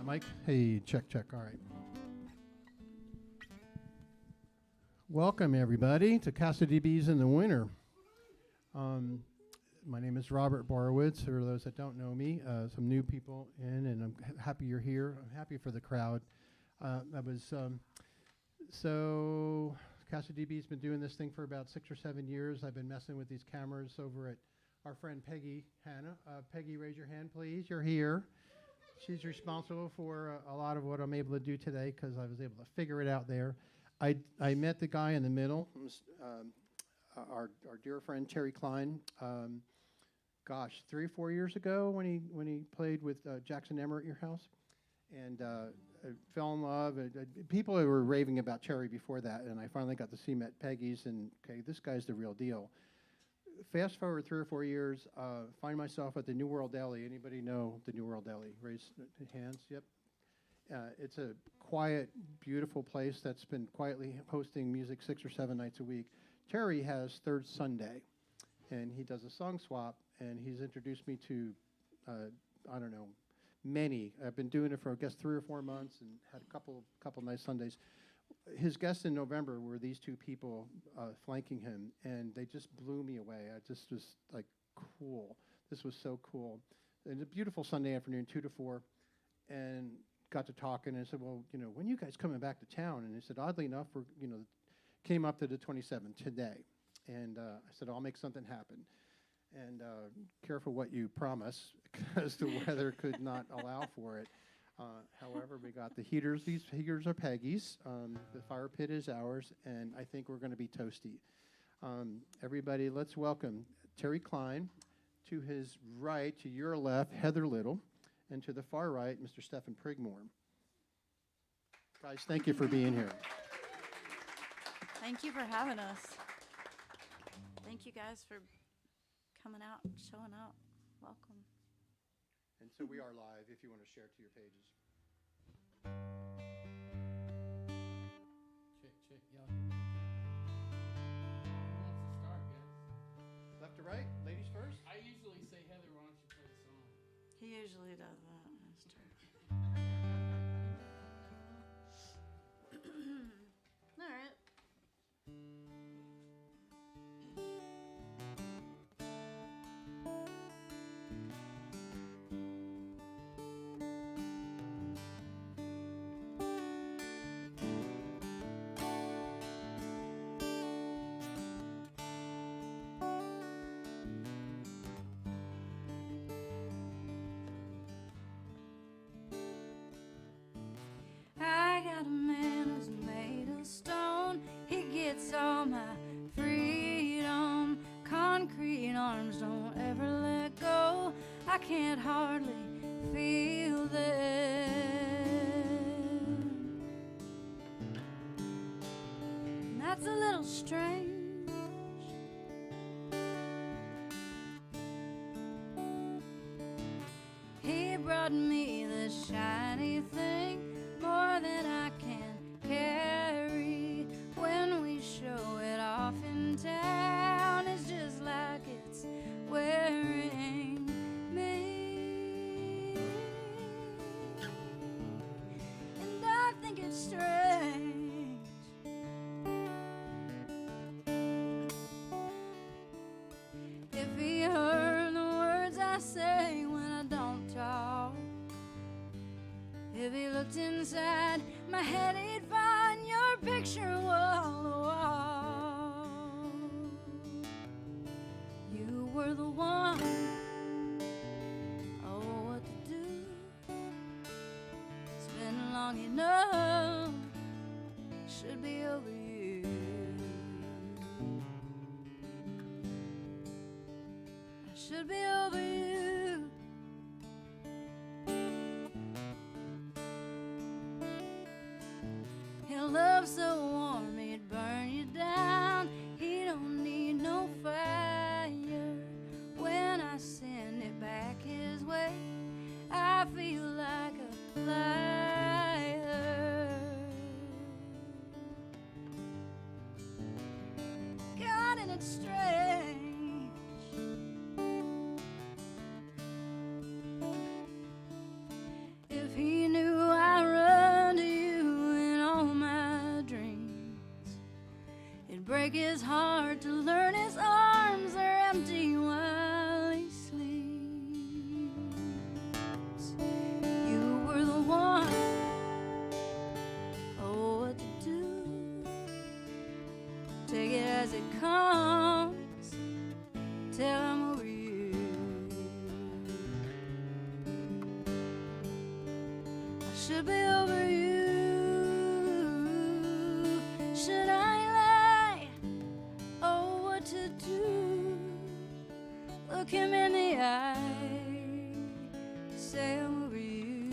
that, Mike? Hey, check, check. All right. Welcome, everybody, to CasaDBs in the winter. My name is Robert Borowitz. For those that don't know me, some new people in, and I'm happy you're here. I'm happy for the crowd. So CasaDB's been doing this thing for about 6 or 7 years. I've been messing with these cameras over at our friend Peggy Hanna. Peggy, raise your hand, please. You're here. She's responsible for a lot of what I'm able to do today because I was able to figure it out there. I met the guy in the middle, our dear friend Terry Klein. 3 or 4 years ago when he played with Jackson Emmer at your house, and I fell in love. People were raving about Terry before that, and I finally got to see him at Peggy's, and okay, this guy's the real deal. Fast forward 3 or 4 years, find myself at the New World Deli. Anybody know the New World Deli? Raise hands. Yep. It's a quiet, beautiful place that's been quietly hosting music 6 or 7 nights a week. Terry has Third Sunday, and he does a song swap, and he's introduced me to, I don't know, many. I've been doing it for, I guess, 3 or 4 months and had a couple nice Sundays. His guests in November were these 2 people flanking him, and they just blew me away. I just was like, cool. This was so cool. And a beautiful Sunday afternoon, 2 to 4, and got to talking, and I said, well, when are you guys coming back to town? And he said, oddly enough, we're, came up to the 27th today. And I said, I'll make something happen. And careful what you promise, because the weather could not allow for it. However, we got the heaters. These heaters are Peggy's. The fire pit is ours, and I think we're going to be toasty. Everybody, let's welcome Terry Klein. To his right, to your left, Heather Little. And to the far right, Mr. Stefan Prigmore. Guys, thank you for being here. Thank you for having us. Thank you guys for coming out, showing up. Welcome. And so we are live if you want to share to your pages. Check, yeah. Who wants to start, guys? Left to right, ladies first. I usually say, Heather, why don't you play the song? He usually does that. That's true. All right. I got a man who's made of stone. He gets all my freedom. Concrete arms don't ever let go. I can't hardly feel them. And that's a little strange. He brought me this shiny thing, more than I can carry. When we show it off in town, it's just like it's wearing me. And I think it's strange. If he heard the words I say when I don't talk, if he looked inside my head, he'd find your picture wall to wall. You were the one. Oh, what to do? It's been long enough. Should be over you. I should be over you. Love so warm it'd burn you down. He don't need no fire. When I send it back his way, I feel like a liar. God, and it's strange. If he knew break his heart to learn his arms are empty while he sleeps. You were the one, oh, what to do? Take it as it comes, till I'm over you. I should be over you. Should I lie? Oh, what to do? Look him in the eye, say I'm over you,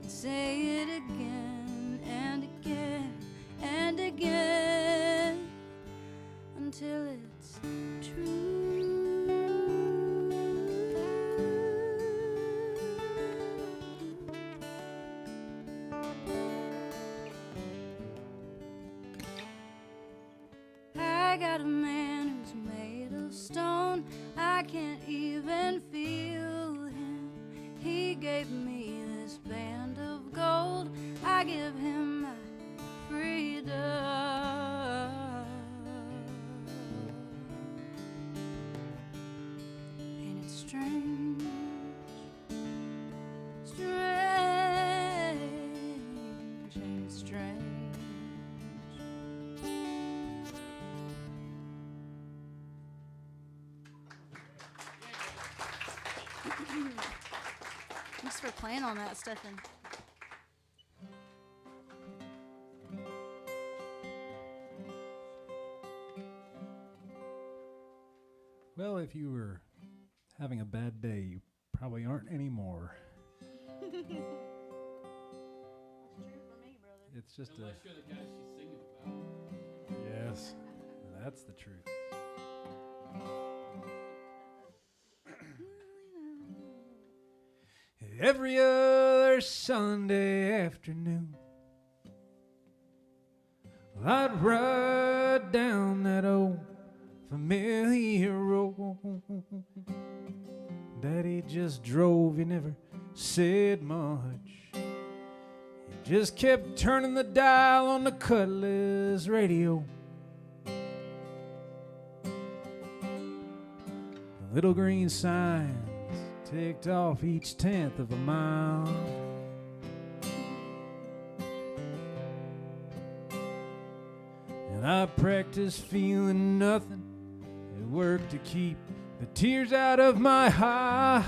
and say it again and again and again until it's true. I got a man who's made of stone. I can't even feel him. He gave me this band of gold. I give him my freedom. Ain't it strange? Strange, ain't it strange? Thanks for playing on that, Stefan. Well, if you were having a bad day, you probably aren't anymore. That's true for me, brother. It's just Unless you're the guy she's singing about. yes, that's the truth. Every other Sunday afternoon, I'd ride down that old familiar road. Daddy just drove, he never said much. He just kept turning the dial on the Cutlass radio. The little green signs ticked off each 1/10 of a mile. And I practiced feeling nothing at work to keep the tears out of my eye.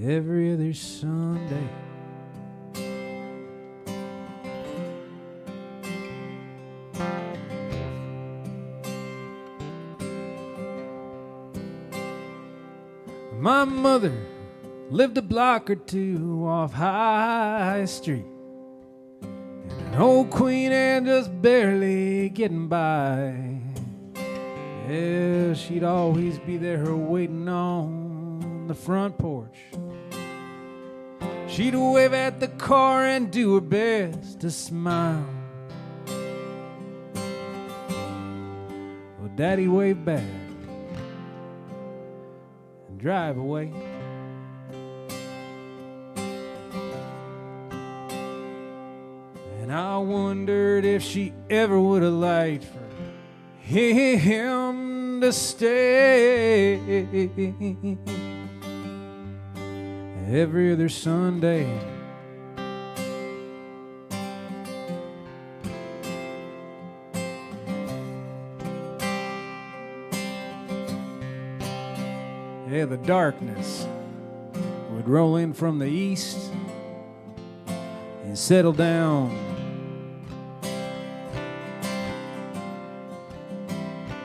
Every other Sunday, my mother lived a block or two off High Street, and an old Queen Anne just barely getting by. Yeah, she'd always be there waiting on the front porch. She'd wave at the car and do her best to smile. Well, Daddy waved back drive away. And I wondered if she ever would have liked for him to stay. Every other Sunday, yeah, the darkness would roll in from the east and settle down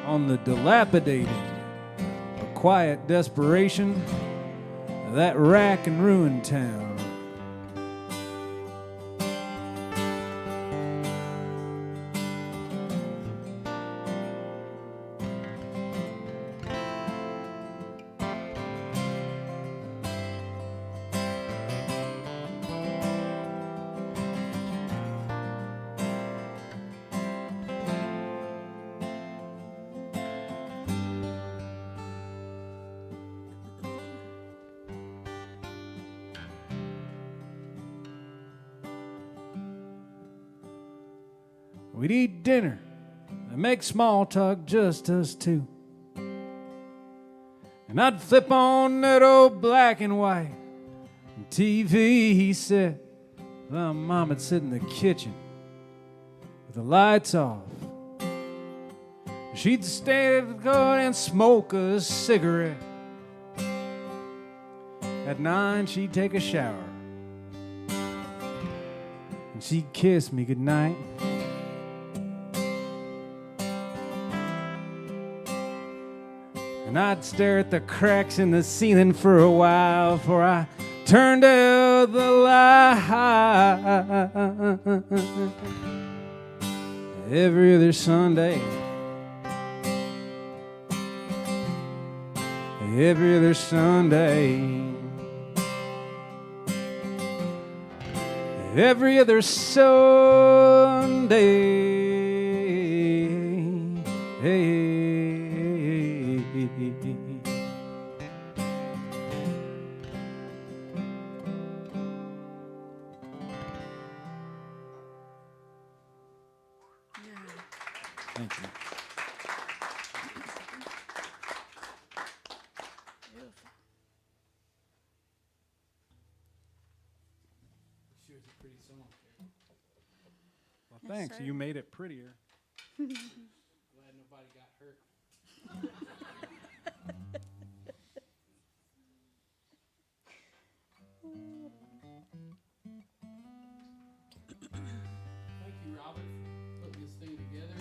on the dilapidated, a quiet desperation of that rack and ruin town. We'd eat dinner and make small talk, just us two. And I'd flip on that old black and white TV, he said. Well, Mom would sit in the kitchen with the lights off. She'd stand and smoke a cigarette. At 9, she'd take a shower. And she'd kiss me goodnight. And I'd stare at the cracks in the ceiling for a while before I turned out the light. Every other Sunday, every other Sunday, every other Sunday. Thank you. Sure, it's a pretty song. Well, thanks. sir. You made it prettier. Glad nobody got hurt. Thank you, Robert, for putting this thing together.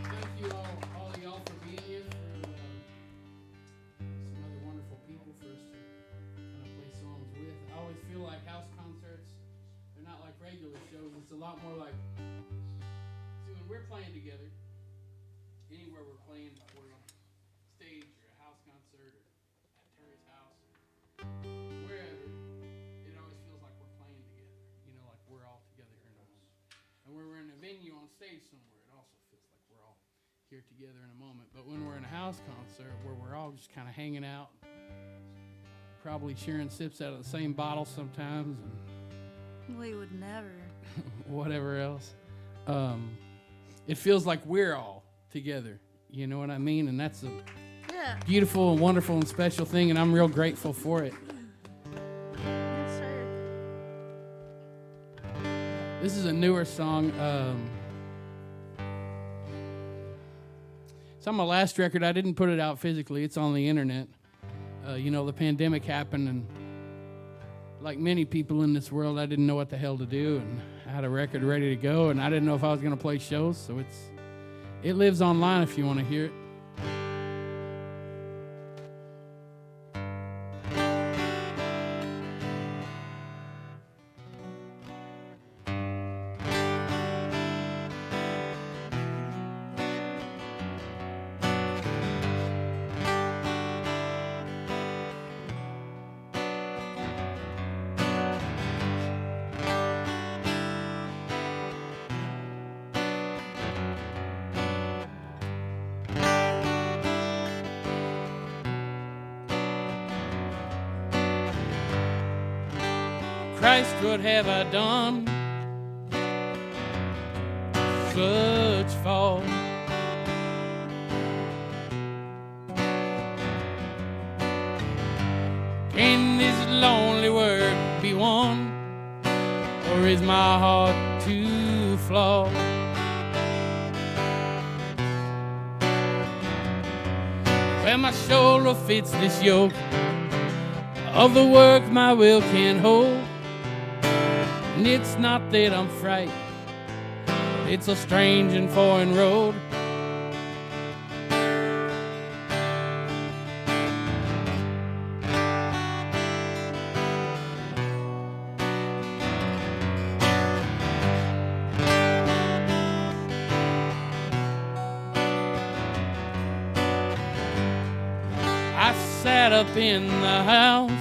Thank you all of y'all for being here, for some other wonderful people for us to kind of play songs with. I always feel like house concerts, they're not like regular shows. It's a lot more like, see, when we're playing together, anywhere we're playing, we're on stage or a house concert or at Terry's house, wherever, it always feels like we're playing together. You know, like we're all together in a moment. And when we're in a venue on stage somewhere, it also feels like we're all here together in a moment. But when we're in a house concert where we're all just kind of hanging out, probably sharing sips out of the same bottle sometimes, and We would never. whatever else, it feels like we're all together. You know what I mean? And that's a Yeah. beautiful and wonderful and special thing, and I'm real grateful for it. Yes, sir. This is a newer song. It's on my last record. I didn't put it out physically. It's on the internet. You know, the pandemic happened, and like many people in this world, I didn't know what the hell to do, and I had a record ready to go, and I didn't know if I was going to play shows, so it lives online if you want to hear it. Christ, what have I done? Such fault. Can this lonely word be won? Or is my heart too flawed? Well, my shoulder fits this yoke of the work my will can hold. And it's not that I'm frightened, it's a strange and foreign road. I sat up in the house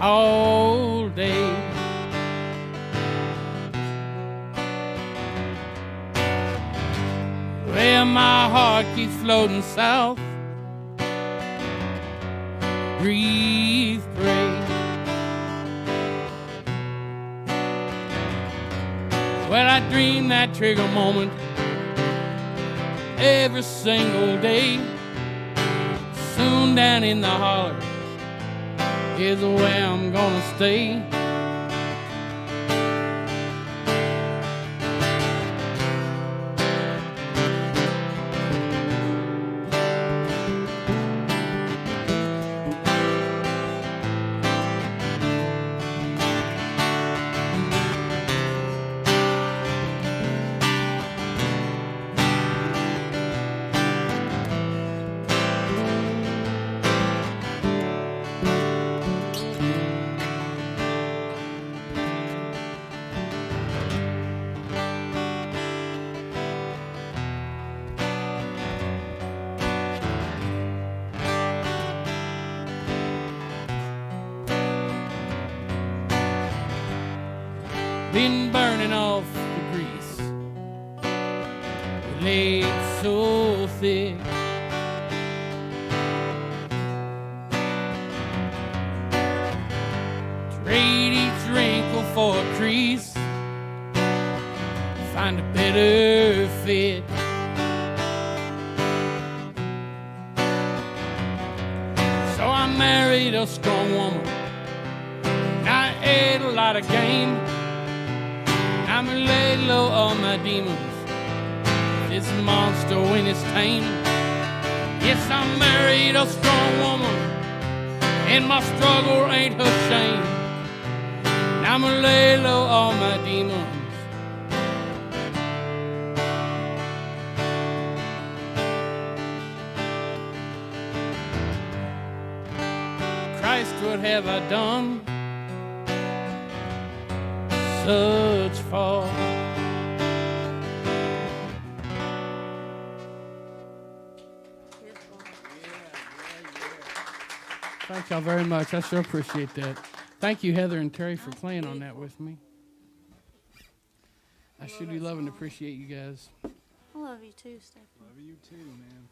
all day, where my heart keeps floating south. Breathe, pray. Well, I dream that trigger moment every single day. Soon down in the holler is where I'm gonna stay. Been burning off the grease, laid so thick. Trade each wrinkle for a crease, find a better fit. So I married a strong woman, I ate a lot of game. I'm gonna lay low on my demons, this monster when it's tame. Yes, I married a strong woman, and my struggle ain't her shame. I'm gonna lay low on my demons. Christ, what have I done? Such fall. Thank y'all very much. I sure appreciate that. Thank you, Heather and Terry, for playing on that with me. I sure do love and appreciate you guys. I love you too, Stefan. Love you too, man.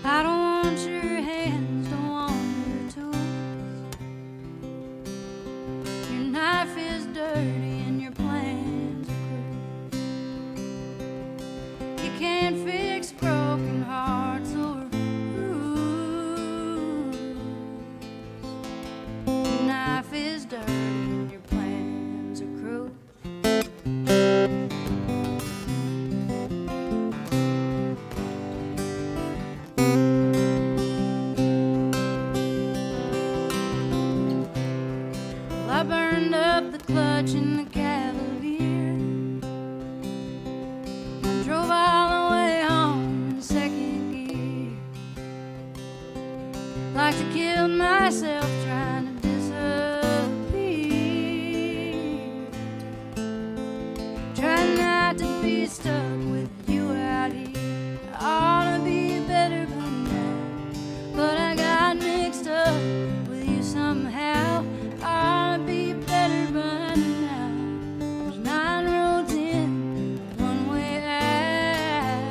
I don't want your hands, don't want your tools. Your knife is dirty and your plans are cruel. You can't fix broken hearts or bruise. Your knife is dirty and your plans are cruel. I burned up the clutch in the Cavalier. I drove all the way home in second gear. Like to kill myself trying to disappear. Trying not to be stuck with you out here. I ought to be better by now, but I got mixed up with you somehow. I'll be better by now. There's 9 roads in, one way out.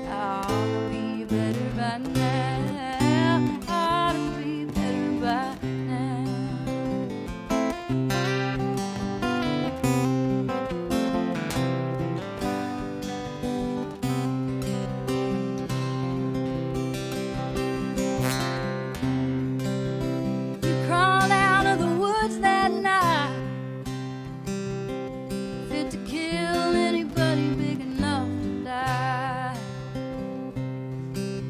I ought to be better by now. I ought to be better by now. You crawled out of the woods that night, fit to kill anybody big enough to die.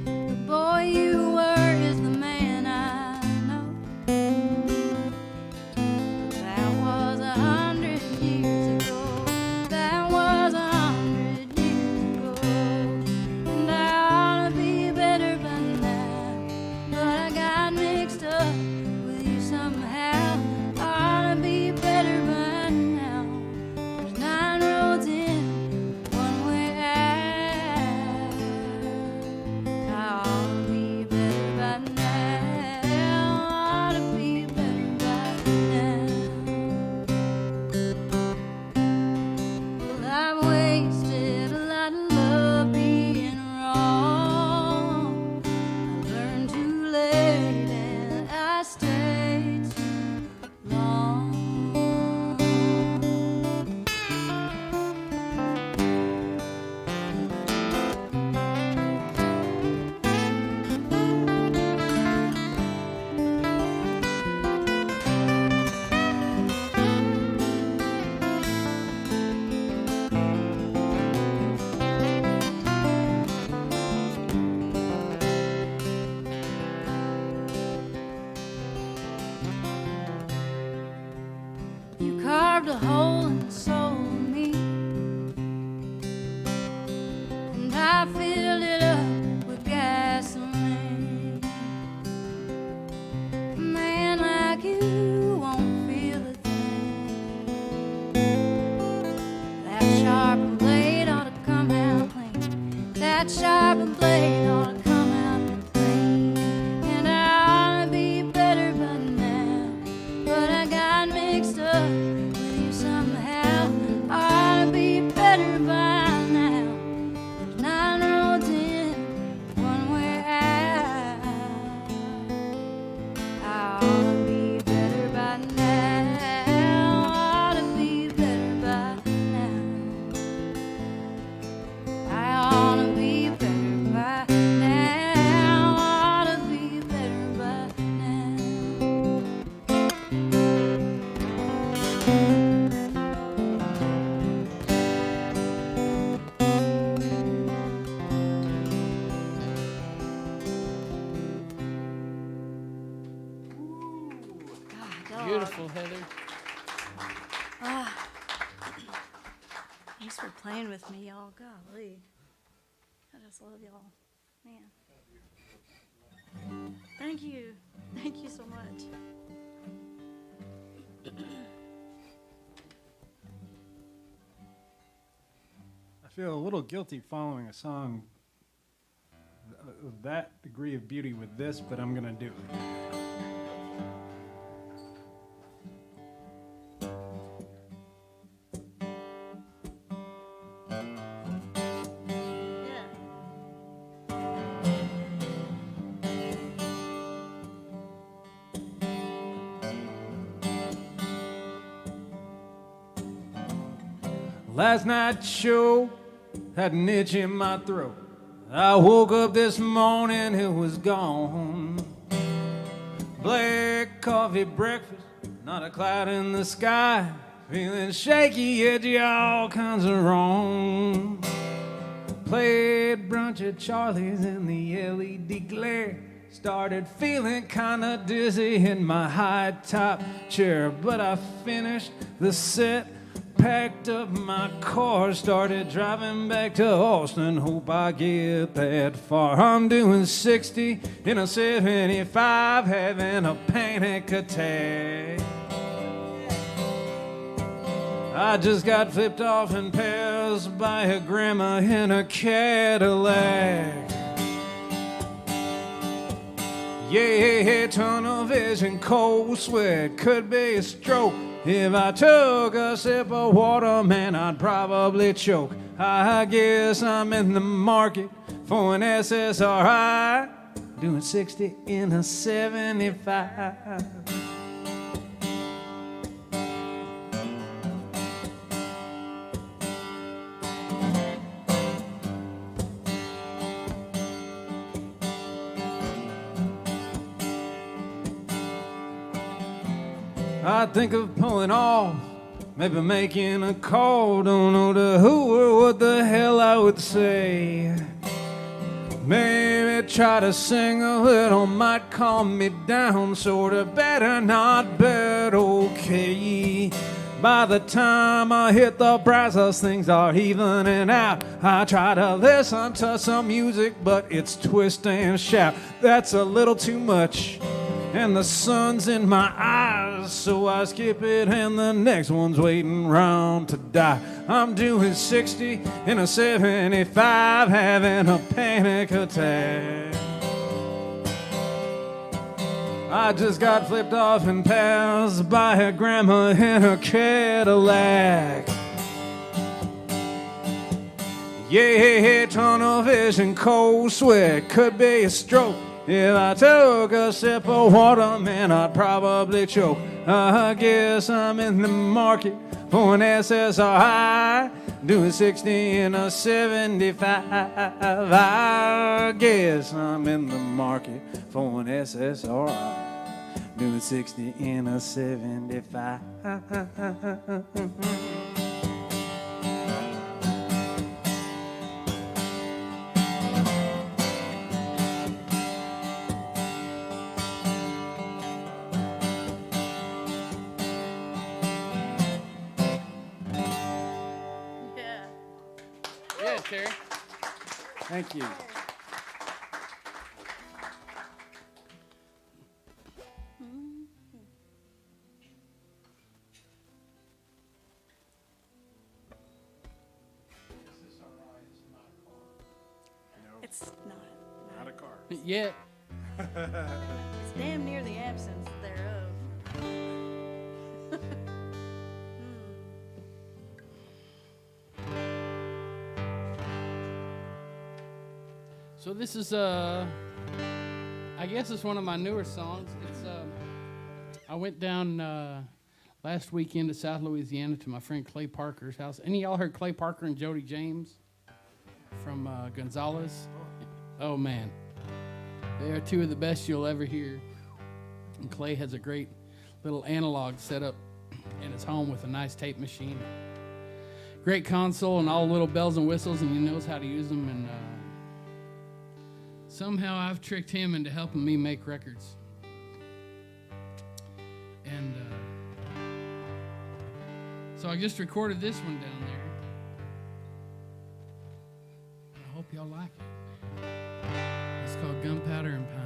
The boy you were is the man I know. That was 100 years ago. That was 100 years ago. And I ought to be better by now, but I got mixed up with you somehow. Ought to be better by now. There's 9 roads in, carved a hole in the soul of me, and I filled it up with gasoline. A man like you won't feel a thing. That sharp blade ought to come out clean. That sharp blade ought to come out clean. And I ought to be better by now, but I got mixed up with you somehow. I ought to be better by now. There's 9 roads in, one way out. I ought to be better by now. I ought to be better by now. I ought to be better by now. I ought to be better by now. Beautiful, Heather. Thanks for playing with me, y'all. Golly. I just love y'all. Man. Thank you. Thank you so much. I feel a little guilty following a song of that degree of beauty with this, but I'm gonna do it. Yeah. Last night's show had an itch in my throat. I woke up this morning, it was gone. Black coffee breakfast, not a cloud in the sky. Feeling shaky, edgy, all kinds of wrong. Played brunch at Charlie's in the LED glare. Started feeling kinda dizzy in my high top chair, but I finished the set, packed up my car, started driving back to Austin. Hope I get that far. I'm doing 60 in a 75, having a panic attack. I just got flipped off and passed by a grandma in a Cadillac. Yeah, tunnel vision, cold sweat, could be a stroke. If I took a sip of water, man, I'd probably choke. I guess I'm in the market for an SSRI, doing 60 in a 75. I think of pulling off, maybe making a call. Don't know to who or what the hell I would say. Maybe try to sing a little, might calm me down. Sorta better not, but okay. By the time I hit the brass, things are evening out. I try to listen to some music, but it's twist and shout. That's a little too much, and the sun's in my eyes, so I skip it, and the next one's waiting round to die. I'm doing 60 in a 75, having a panic attack. I just got flipped off and passed by a grandma in a Cadillac. Yeah, tunnel vision, cold sweat, could be a stroke. If I took a sip of water, man, I'd probably choke. I guess I'm in the market for an SSRI, doing 60 in a 75. I guess I'm in the market for an SSRI, doing 60 in a 75. Terry. Thank you. It's not. Not a car. Yeah. It's damn near the absence thereof. So this is I guess it's one of my newer songs. It's I went down last weekend to South Louisiana to my friend Clay Parker's house. Any of y'all heard Clay Parker and Jody James from Gonzales? Oh man, they are two of the best you'll ever hear. And Clay has a great little analog setup in his home with a nice tape machine, great console, and all the little bells and whistles, and he knows how to use them. And somehow I've tricked him into helping me make records. And so I just recorded this one down there. I hope y'all like it. It's called Gunpowder and Pine.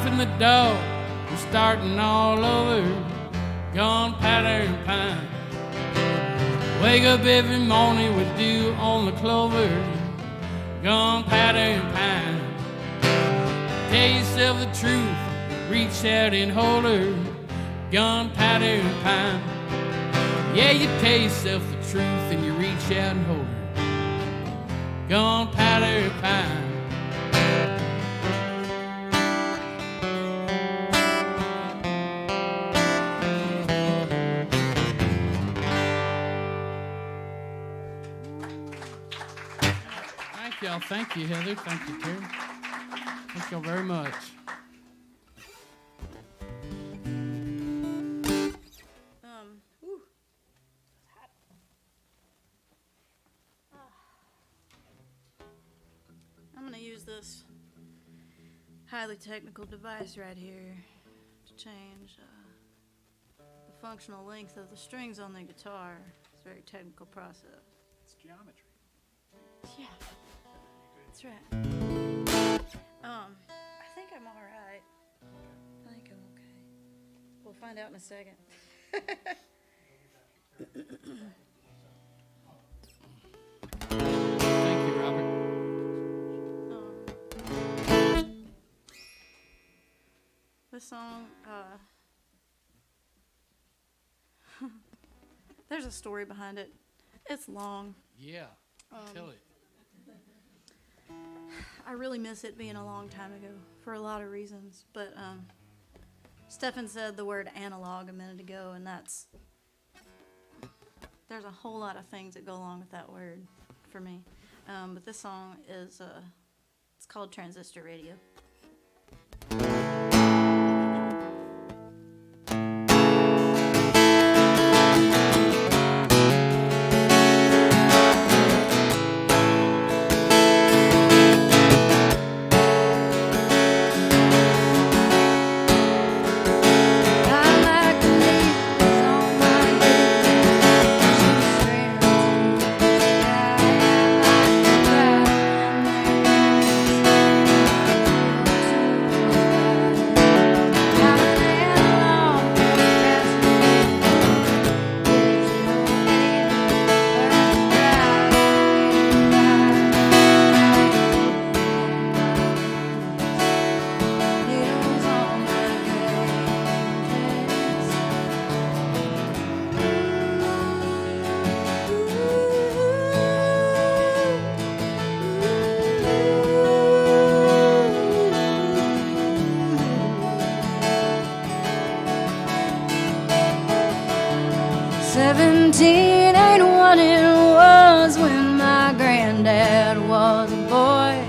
And the dog was starting all over, gunpowder and pine. Wake up every morning with dew on the clover, gunpowder and pine. Tell yourself the truth, reach out and hold her, gunpowder and pine. Yeah, you tell yourself the truth and you reach out and hold her, gunpowder and pine. y'all. Thank you, Heather. Thank you, Terry. Thank y'all very much. Whew. I'm going to use this highly technical device right here to change the functional length of the strings on the guitar. It's a very technical process. It's geometry. Yeah, that's right. I think I'm all right. I think I'm okay. We'll find out in a second. Thank you, Robert. This song, there's a story behind it. It's long. Yeah, tell it. I really miss it being a long time ago for a lot of reasons. But Stefan said the word analog a minute ago, and there's a whole lot of things that go along with that word for me. But this song is, it's called Transistor Radio. Seventeen ain't what it was when my granddad was a boy,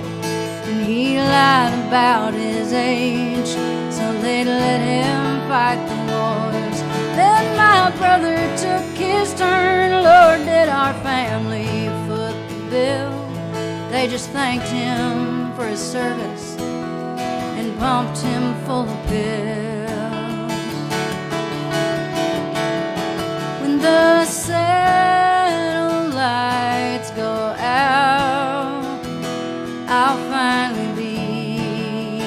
and he lied about his age, so they let him fight the wars. Then my brother took his turn. Lord, did our family foot the bill. They just thanked him for his service and pumped him full of pills. When the satellites go out, I'll finally be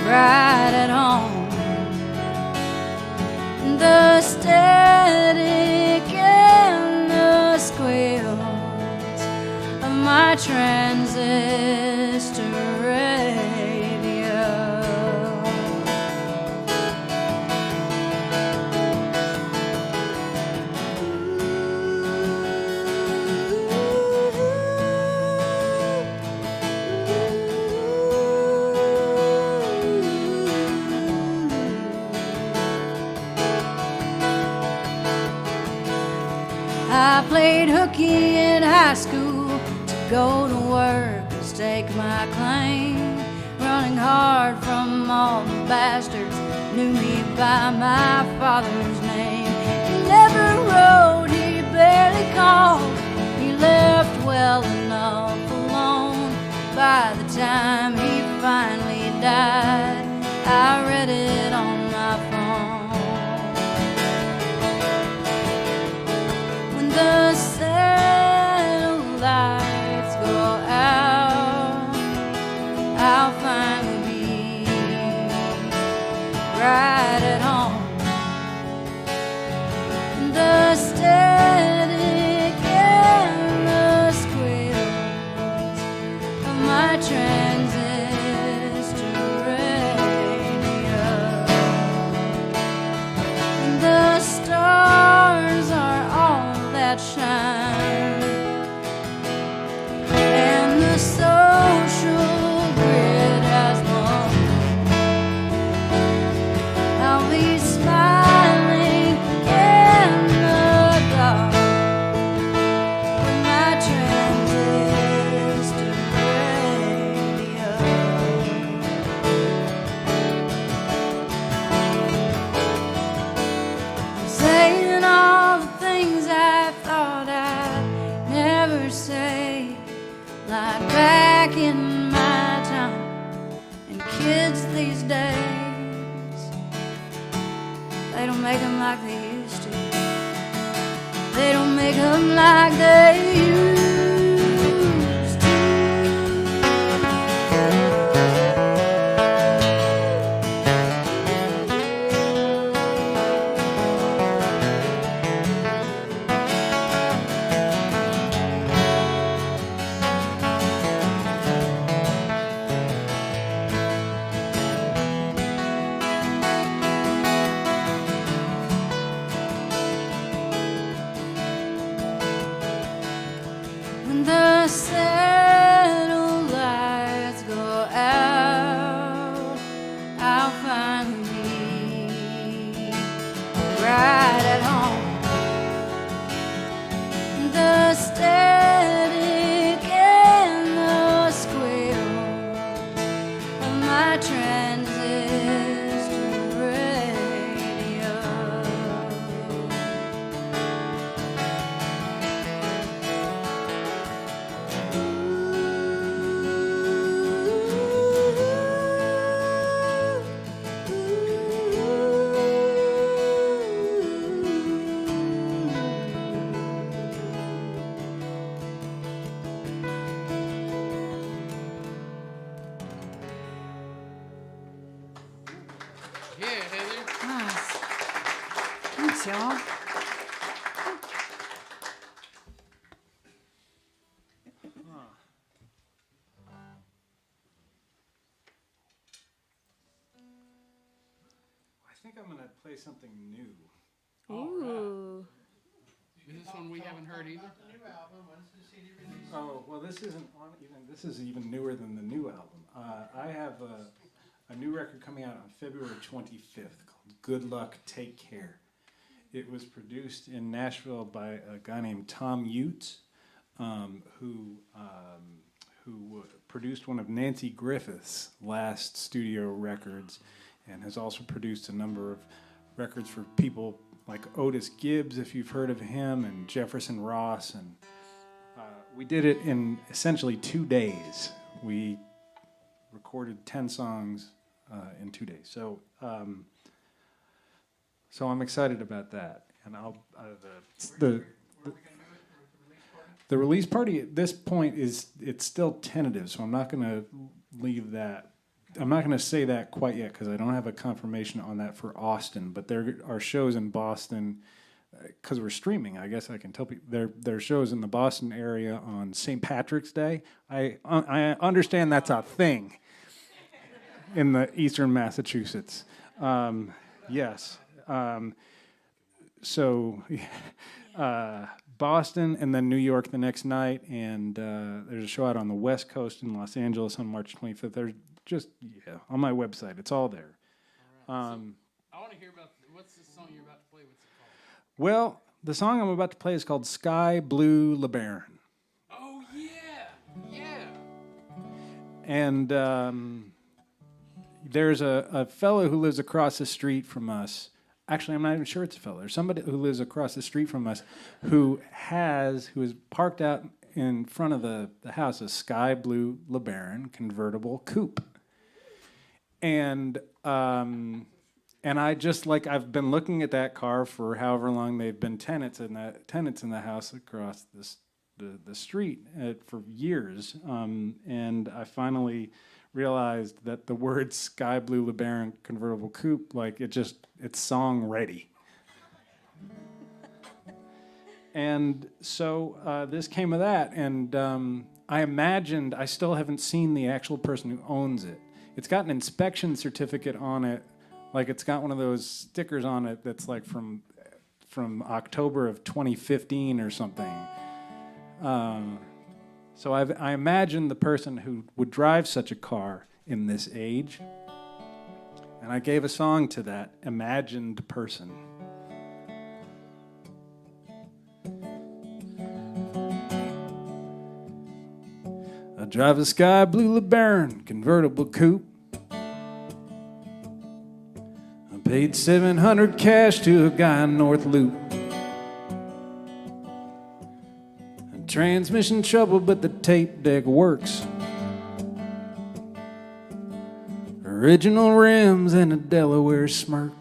right at home. The static and the squeals of my transistor radio. I played hooky in high school to go to work and stake my claim, running hard from all the bastards knew me by my father's name. He never wrote, he barely called, he left well enough alone. By the time he finally died, I read it on my phone. The satellites go out, I'll finally be right at home. The static and the squeals of my transistor radio. The stars are all that shine, and the social grid has won. I'll be smiling in the these days. They don't make them like they used to. They don't make them like they used to. When the satellites go out, I'll finally be right at home. The static and the squeal of my transistor radio. Yeah, Heather. Nice. Thanks, y'all. I think I'm gonna play something new. Ooh. Is this one we haven't heard either? Oh, well, this isn't on even. This is even newer than the new album. I have a new record coming out on February 25th called "Good Luck, Take Care." It was produced in Nashville by a guy named Tom Utes, who produced one of Nancy Griffith's last studio records, and has also produced a number of records for people like Otis Gibbs, if you've heard of him, and Jefferson Ross. And we did it in essentially 2 days. We recorded 10 songs in 2 days. So I'm excited about that. And the release party at this point it's still tentative, so I'm not going to leave that. I'm not going to say that quite yet because I don't have a confirmation on that for Austin. But there are shows in Boston because we're streaming. I guess I can tell people there are shows in the Boston area on St. Patrick's Day. I understand that's a thing in the eastern Massachusetts. Yes. So Boston and then New York the next night, and there's a show out on the West Coast in Los Angeles on March 25th. There's just on my website, it's all there. All right. I want to hear about what's the song you're about to play. What's it called? Well, the song I'm about to play is called "Sky Blue LeBaron." Oh yeah, yeah. And there's a fellow who lives across the street from us. Actually, I'm not even sure it's a fellow. There's somebody who lives across the street from us who is parked out in front of the house a Sky Blue LeBaron convertible coupe. And I just I've been looking at that car for however long they've been tenants in the house across the street for years, and I finally realized that the word Sky Blue LeBaron convertible coupe, it's song ready. And so this came of that, and I imagined, I still haven't seen the actual person who owns it. It's got an inspection certificate on it, it's got one of those stickers on it that's from October of 2015 or something. So I imagined the person who would drive such a car in this age, and I gave a song to that imagined person. I drive a Sky Blue LeBaron convertible coupe. I paid $700 cash to a guy in North Loop. Transmission trouble, but the tape deck works. original rims and a Delaware smirk.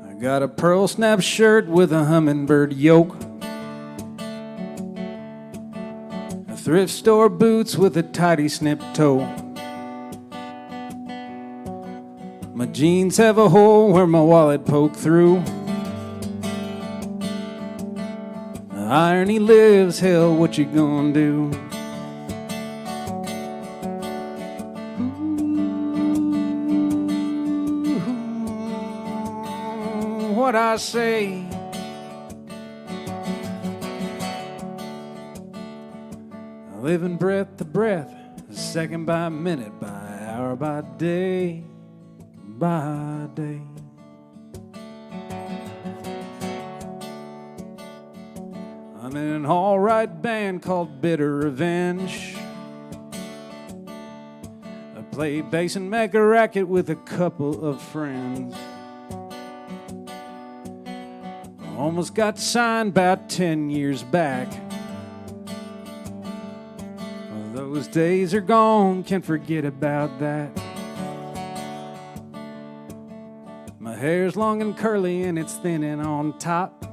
I got a pearl snap shirt with a hummingbird yoke, a thrift store boots with a tidy snip toe. My jeans have a hole where my wallet poked through. The irony lives, hell, what you gonna do? What I say, I live in breath to breath, second by minute, by hour, by day, by day. I'm in an all-right band called Bitter Revenge. I play bass and make a racket with a couple of friends. Almost got signed about 10 years back. Those days are gone, can't forget about that. My hair's long and curly and it's thinning on top.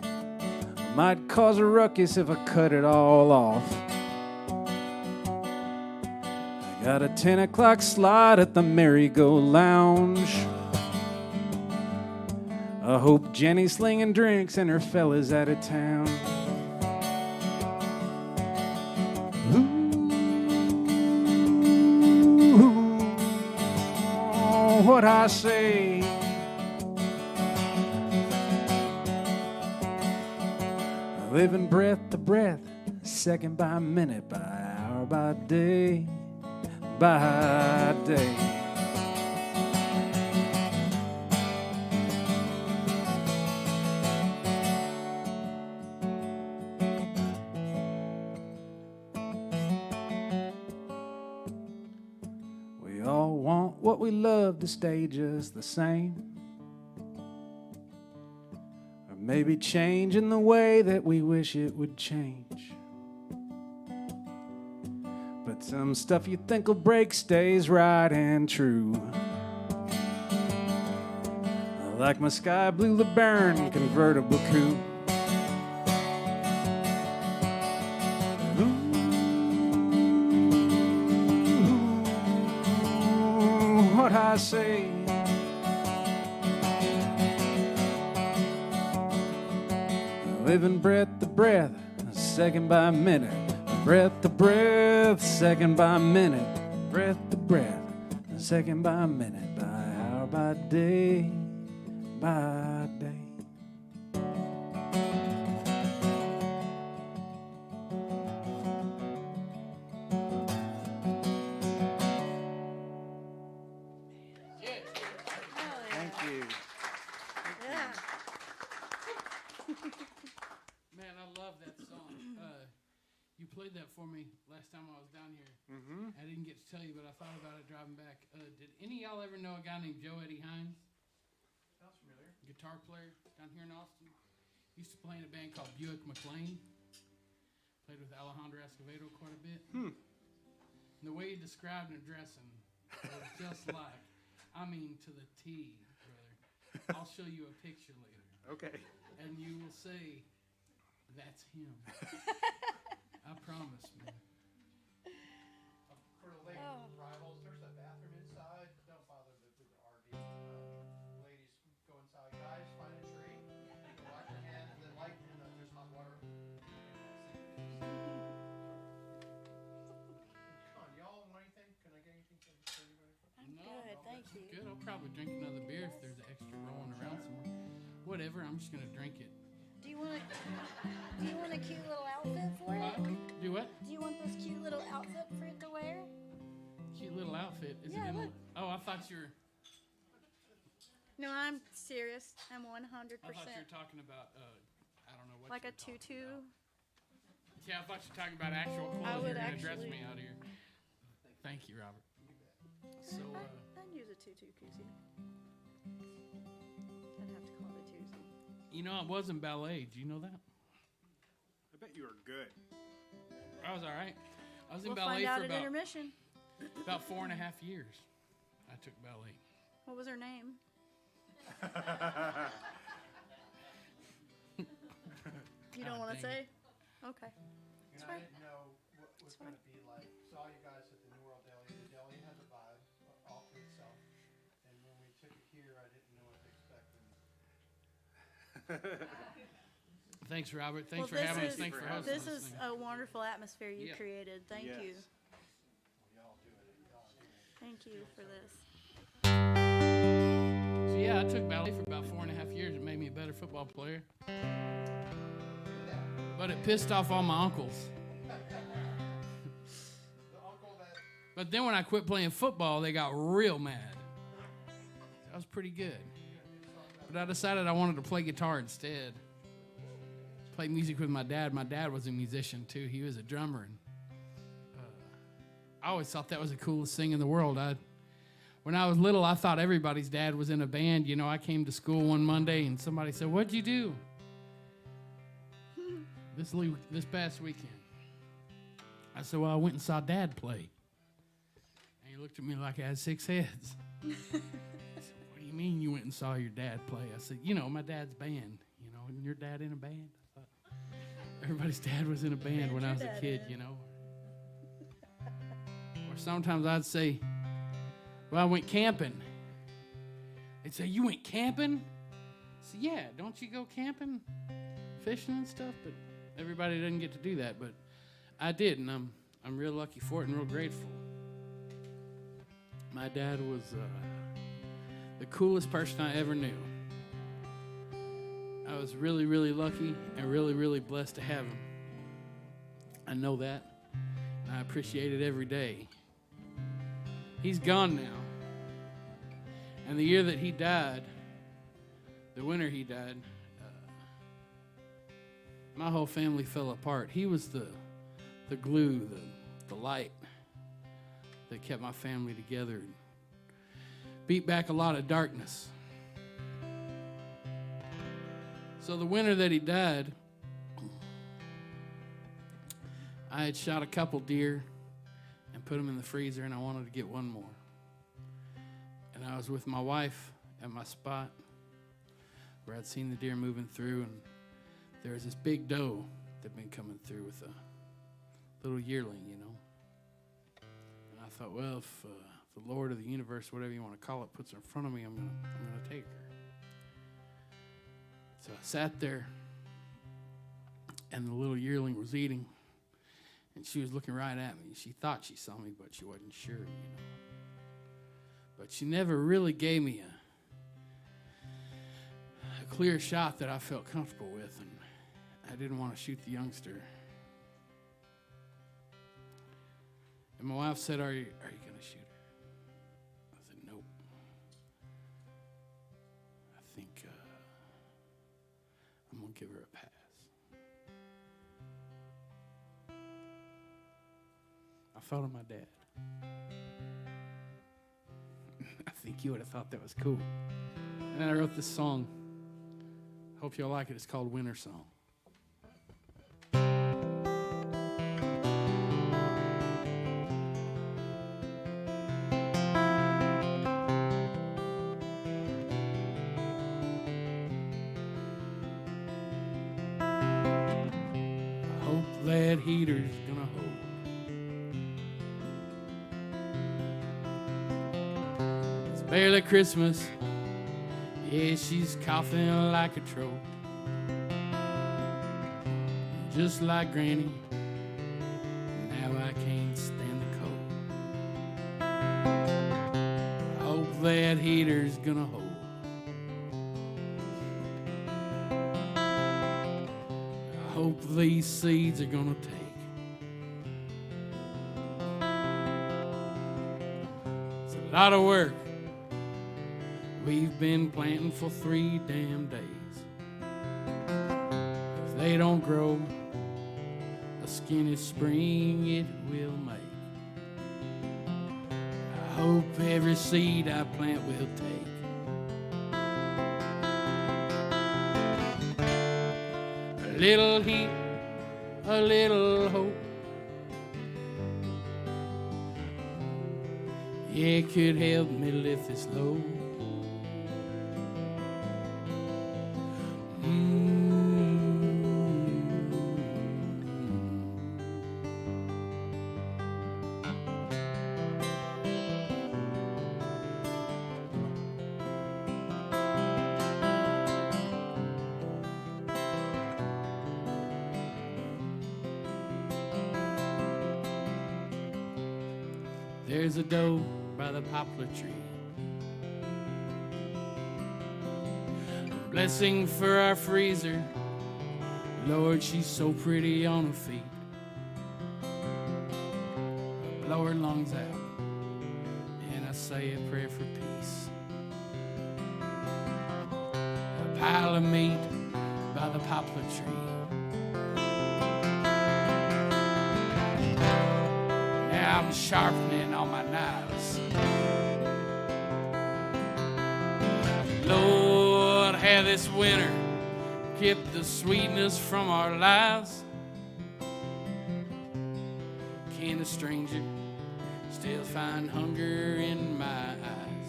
I might cause a ruckus if I cut it all off. I got a 10 o'clock slot at the Merry-Go Lounge. I hope Jenny's slinging drinks and her fella's out of town. Ooh, what I say, I live in breath to breath, second by minute, by hour, by day, by day. We all want what we love to stay just the same, or maybe change in the way that we wish it would change. But some stuff you think will break stays right and true. I like my sky blue LeBaron convertible coupe. What I say, living breath to breath, second by minute, breath to breath, second by minute, breath to breath, second by minute, by hour, by day, by day. Thank you. Yeah. Man, I love that song. You played that for me last time I was down here. Mm-hmm. I didn't get to tell you, but I thought about it driving back. Did any of y'all ever know a guy named Joe Eddie Hines? Sounds familiar. Guitar player down here in Austin. Used to play in a band called Buick McLean. Played with Alejandro Escovedo quite a bit. And the way he described and dressing was just like, I mean, to the T, brother. I'll show you a picture later. Okay. And you will say, that's him. I promise, man. For the ladies and rivals, there's a bathroom inside. Don't bother the RV. Ladies, go inside. Guys, find a tree. Wash your hands and then light, and there's hot water. Come on, y'all want anything? Can I get anything for anybody? Good, thank you. Good. I'll probably drink another beer if there's an extra rolling around somewhere. Whatever. I'm just gonna drink it. Do you want a cute little outfit for it? Do what? Do you want this cute little outfit for it to wear? Cute little outfit. Is Yeah, it in? look. Oh, I thought you were. No, I'm serious. I'm 100%. I thought you were talking about. I don't know what. Like you a were talking tutu. about. Yeah, I thought you were talking about actual clothes. I would You're gonna dress actually- me out here. Thank you, Robert. So, I'd use a tutu koozie. I'd have to call it a tutu. you know, I was in ballet. Do you know that? I bet you were good. I was all right. I was in We'll ballet find out for at intermission. about 4.5 years. I took ballet. What was her name? You don't want to Dang say? Okay. And I didn't know what it was going to be like. Saw you guys at the New World Deli. The deli has a vibe all to itself. And when we took it here, I didn't know what to expect. Thanks, Robert. Thanks Well, for having us. this Thanks is- for hosting This this is thing. a wonderful atmosphere you Yeah. created. Thank you. Y'all do it. Y'all do it. Thank you for this. So yeah, I took ballet for about 4.5 years. It made me a better football player. But it pissed off all my uncles. But then when I quit playing football, they got real mad. That was pretty good. But I decided I wanted to play guitar instead. Play music with my dad. My dad was a musician too. He was a drummer. And, I always thought that was the coolest thing in the world. When I was little, I thought everybody's dad was in a band. You know, I came to school one Monday and somebody said, "What'd you do this past weekend?" I said, "Well, I went and saw Dad play." And he looked at me like I had 6 heads. I said, "What do you mean you went and saw your dad play?" I said, "You know, my dad's band. You know, and your dad in a band?" I thought everybody's dad was in a band when I was a kid, you know. Or sometimes I'd say, "Well, I went camping." They'd say, "You went camping?" I said, "Yeah, don't you go camping, fishing and stuff?" But everybody doesn't get to do that, but I did, and I'm real lucky for it and real grateful. My dad was the coolest person I ever knew. I was really, really lucky and really, really blessed to have him. I know that, and I appreciate it every day. He's gone now. And the year that he died, the winter he died, my whole family fell apart. He was the glue, the light that kept my family together and beat back a lot of darkness. So the winter that he died, I had shot a couple deer and put them in the freezer, and I wanted to get one more. And I was with my wife at my spot where I'd seen the deer moving through, and there was this big doe that'd been coming through with a little yearling, you know. And I thought, well, if the Lord of the universe, whatever you want to call it, puts her in front of me, I'm gonna take her. So I sat there, and the little yearling was eating, and she was looking right at me. She thought she saw me, but she wasn't sure, you know. But she never really gave me a clear shot that I felt comfortable with, and I didn't want to shoot the youngster. And my wife said, are you going to shoot her? I said, nope. I think I'm going to give her a pass. I thought of my dad. I think you would have thought that was cool. And I wrote this song. Hope y'all like it. It's called Winter Song. I hope that heater's gonna hold. It's barely Christmas. Yeah, she's coughing like a troll. Just like Granny, now I can't stand the cold. I hope that heater's gonna hold. I hope these seeds are gonna take. It's a lot of work. We've been planting for 3 damn days. If they don't grow, a skinny spring it will make. I hope every seed I plant will take. A little heat, a little hope. It could help me lift this load. There's a doe by the poplar tree, blessing for our freezer. Lord, she's so pretty on her feet. Blow her lungs out, and I say a prayer for peace. A pile of meat by the poplar tree. Now I'm sharpening all my knives. Lord, have this winter kept the sweetness from our lives. Can a stranger still find hunger in my eyes?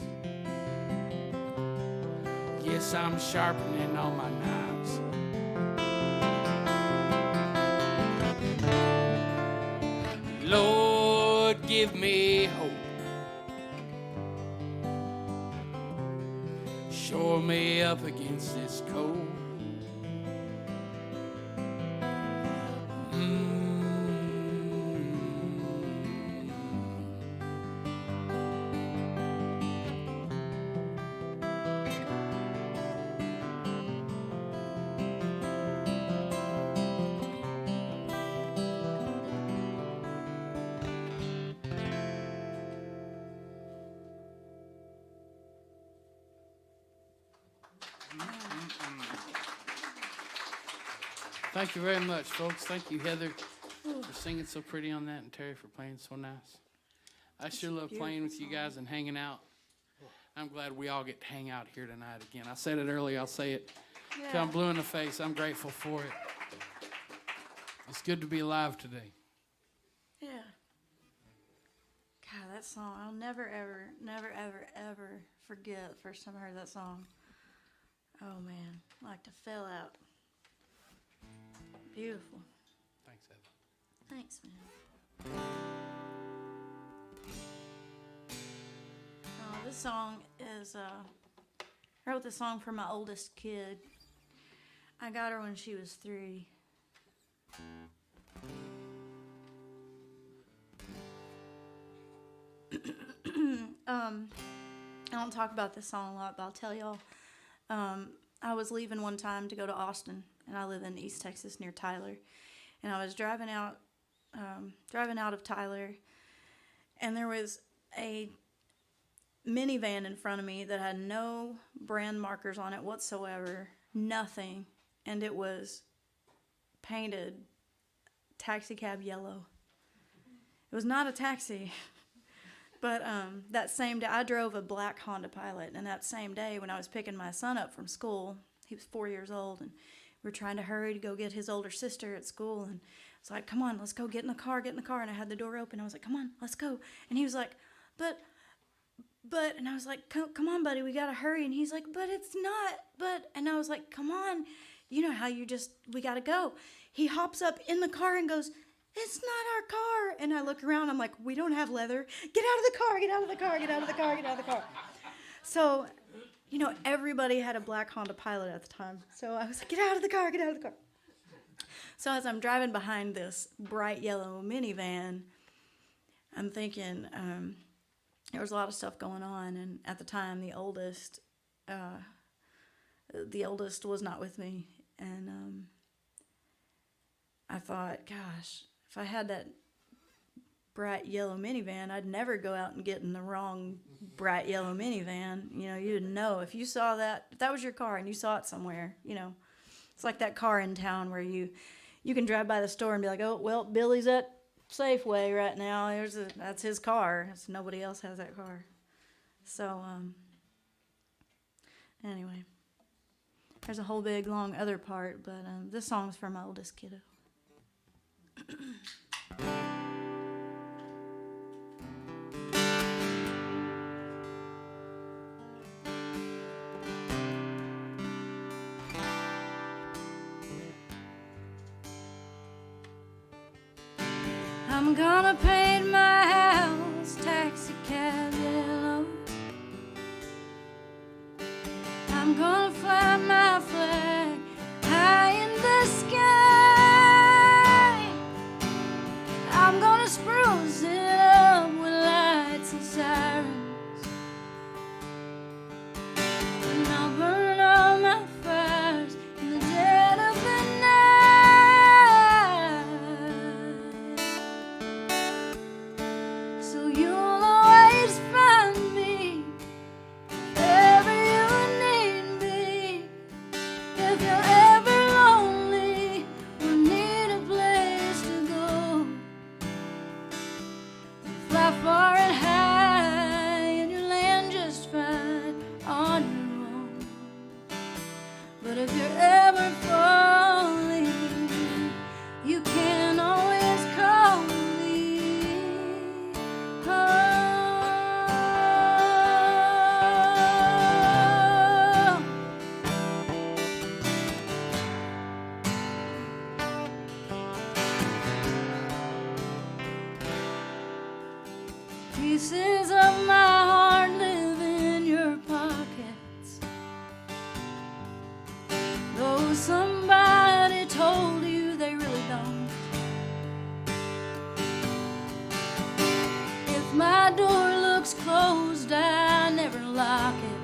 Yes, I'm sharpening all my knives. Lord, give me hope. Shore me up against this cold. Thank you very much, folks. Thank you, Heather, for singing so pretty on that, and Terry for playing so nice. I sure love playing with you guys and hanging out. I'm glad we all get to hang out here tonight again. I said it earlier, I'll say it till I'm blue in the face. I'm grateful for it. It's good to be alive today. Yeah. God, that song, I'll never, ever forget the first time I heard that song. Oh, man. Like to fell out. Beautiful. Thanks, Heather. Thanks, man. This song is, I wrote this song for my oldest kid. I got her when she was 3. I don't talk about this song a lot, but I'll tell y'all. I was leaving one time to go to Austin, and I live in East Texas near Tyler. And I was driving out of Tyler, and there was a minivan in front of me that had no brand markers on it whatsoever, nothing, and it was painted taxi cab yellow. It was not a taxi. But that same day, I drove a black Honda Pilot, and that same day when I was picking my son up from school, he was 4 years old, and we were trying to hurry to go get his older sister at school, and I was like, come on, let's go, get in the car, and I had the door open. I was like, come on, let's go. And he was like, but, and I was like, come on, buddy, we gotta hurry. And he's like, but it's not, and I was like, come on, you know how we gotta go. He hops up in the car and goes, it's not our car. And I look around, I'm like, we don't have leather. Get out of the car, get out of the car, get out of the car, get out of the car. So, you know, everybody had a black Honda Pilot at the time. So I was like, get out of the car, get out of the car. So as I'm driving behind this bright yellow minivan, I'm thinking there was a lot of stuff going on. And at the time, the oldest was not with me. And I thought, gosh, if I had that bright yellow minivan, I'd never go out and get in the wrong bright yellow minivan. You know, you didn't know. If you saw that, if that was your car and you saw it somewhere, you know, it's like that car in town where you can drive by the store and be like, oh, well, Billy's at Safeway right now. That's his car. Nobody else has that car. So, anyway, there's a whole big, long other part, but this song's for my oldest kiddo. I'm gonna paint my house taxi cab yellow. I'm gonna fly my flag high in the sky. I'm gonna spruce it up with lights and sirens. And I'll burn all my fires in the dead of the night. So you'll always find me wherever you need me. If you're ever lonely or need a place to go, fly far and high and you'll land just fine on your own. But if you're ever falling, you can always call me. Oh. Pieces of my heart live in your pockets, though somebody told you they really don't. If my door looks closed, I never lock it.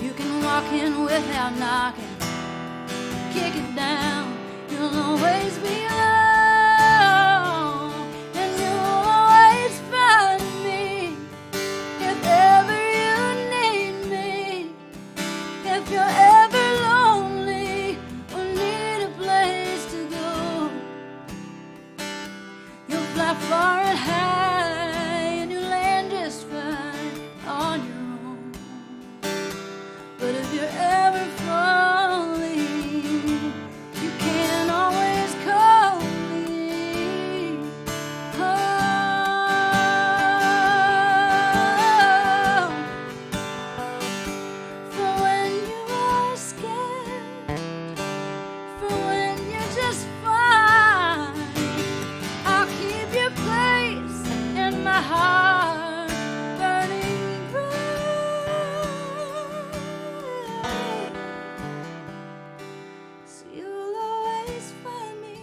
You can walk in without knocking, kick it down, you'll always be alone. And you'll always find me if ever you need me. If you're ever lonely or need a place to go, you'll fly far and high and you'll land just fine on your own. But if you're ever falling, you can always call me. Oh. For when you are scared, for when you're just fine, I'll keep your place in my heart burning bright. So you'll always find me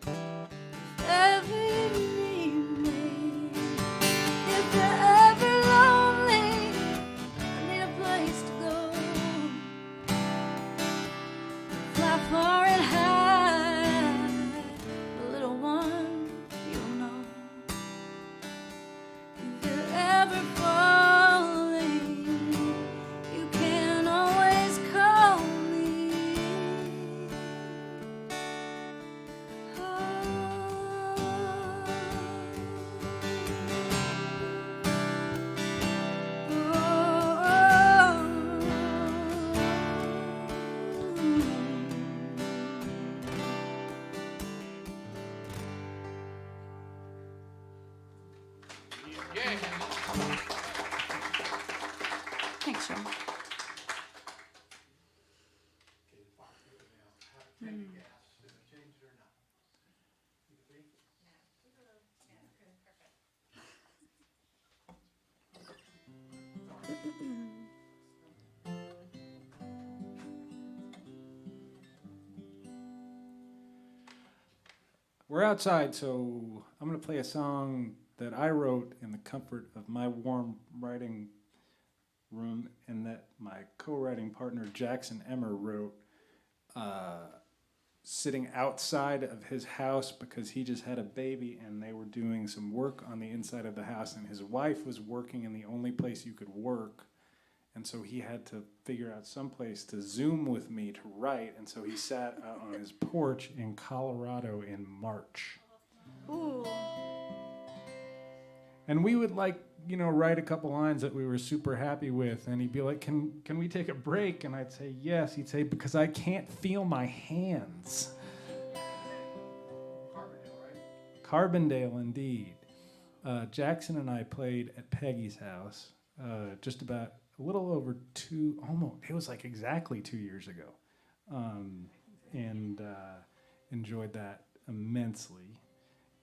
if ever you need me. If you're ever lonely, I need a place to go. Fly far and high, the little one, you'll know. If you're ever falling, you can always call me. Yeah. Thanks, Sean. We're outside, so I'm going to play a song that I wrote in the comfort of my warm writing room and that my co-writing partner Jackson Emmer wrote sitting outside of his house because he just had a baby and they were doing some work on the inside of the house and his wife was working in the only place you could work, and so he had to figure out some place to Zoom with me to write, and so he sat out on his porch in Colorado in March. Ooh. And we would write a couple lines that we were super happy with, and he'd be like, can we take a break? And I'd say, yes. He'd say, because I can't feel my hands. Carbondale, right? Carbondale, indeed. Jackson and I played at Peggy's house just about a little over it was like exactly 2 years ago. And enjoyed that immensely.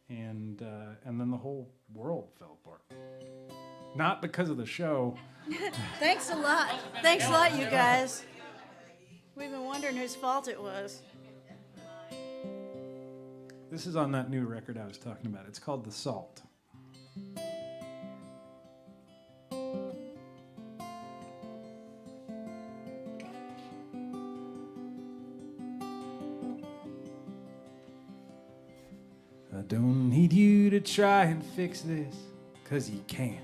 and then the whole world fell apart. Not because of the show. Thanks a lot. Thanks a lot, you guys. We've been wondering whose fault it was. This is on that new record I was talking about. It's called The Salt. I don't need you to try and fix this, 'cause you can't.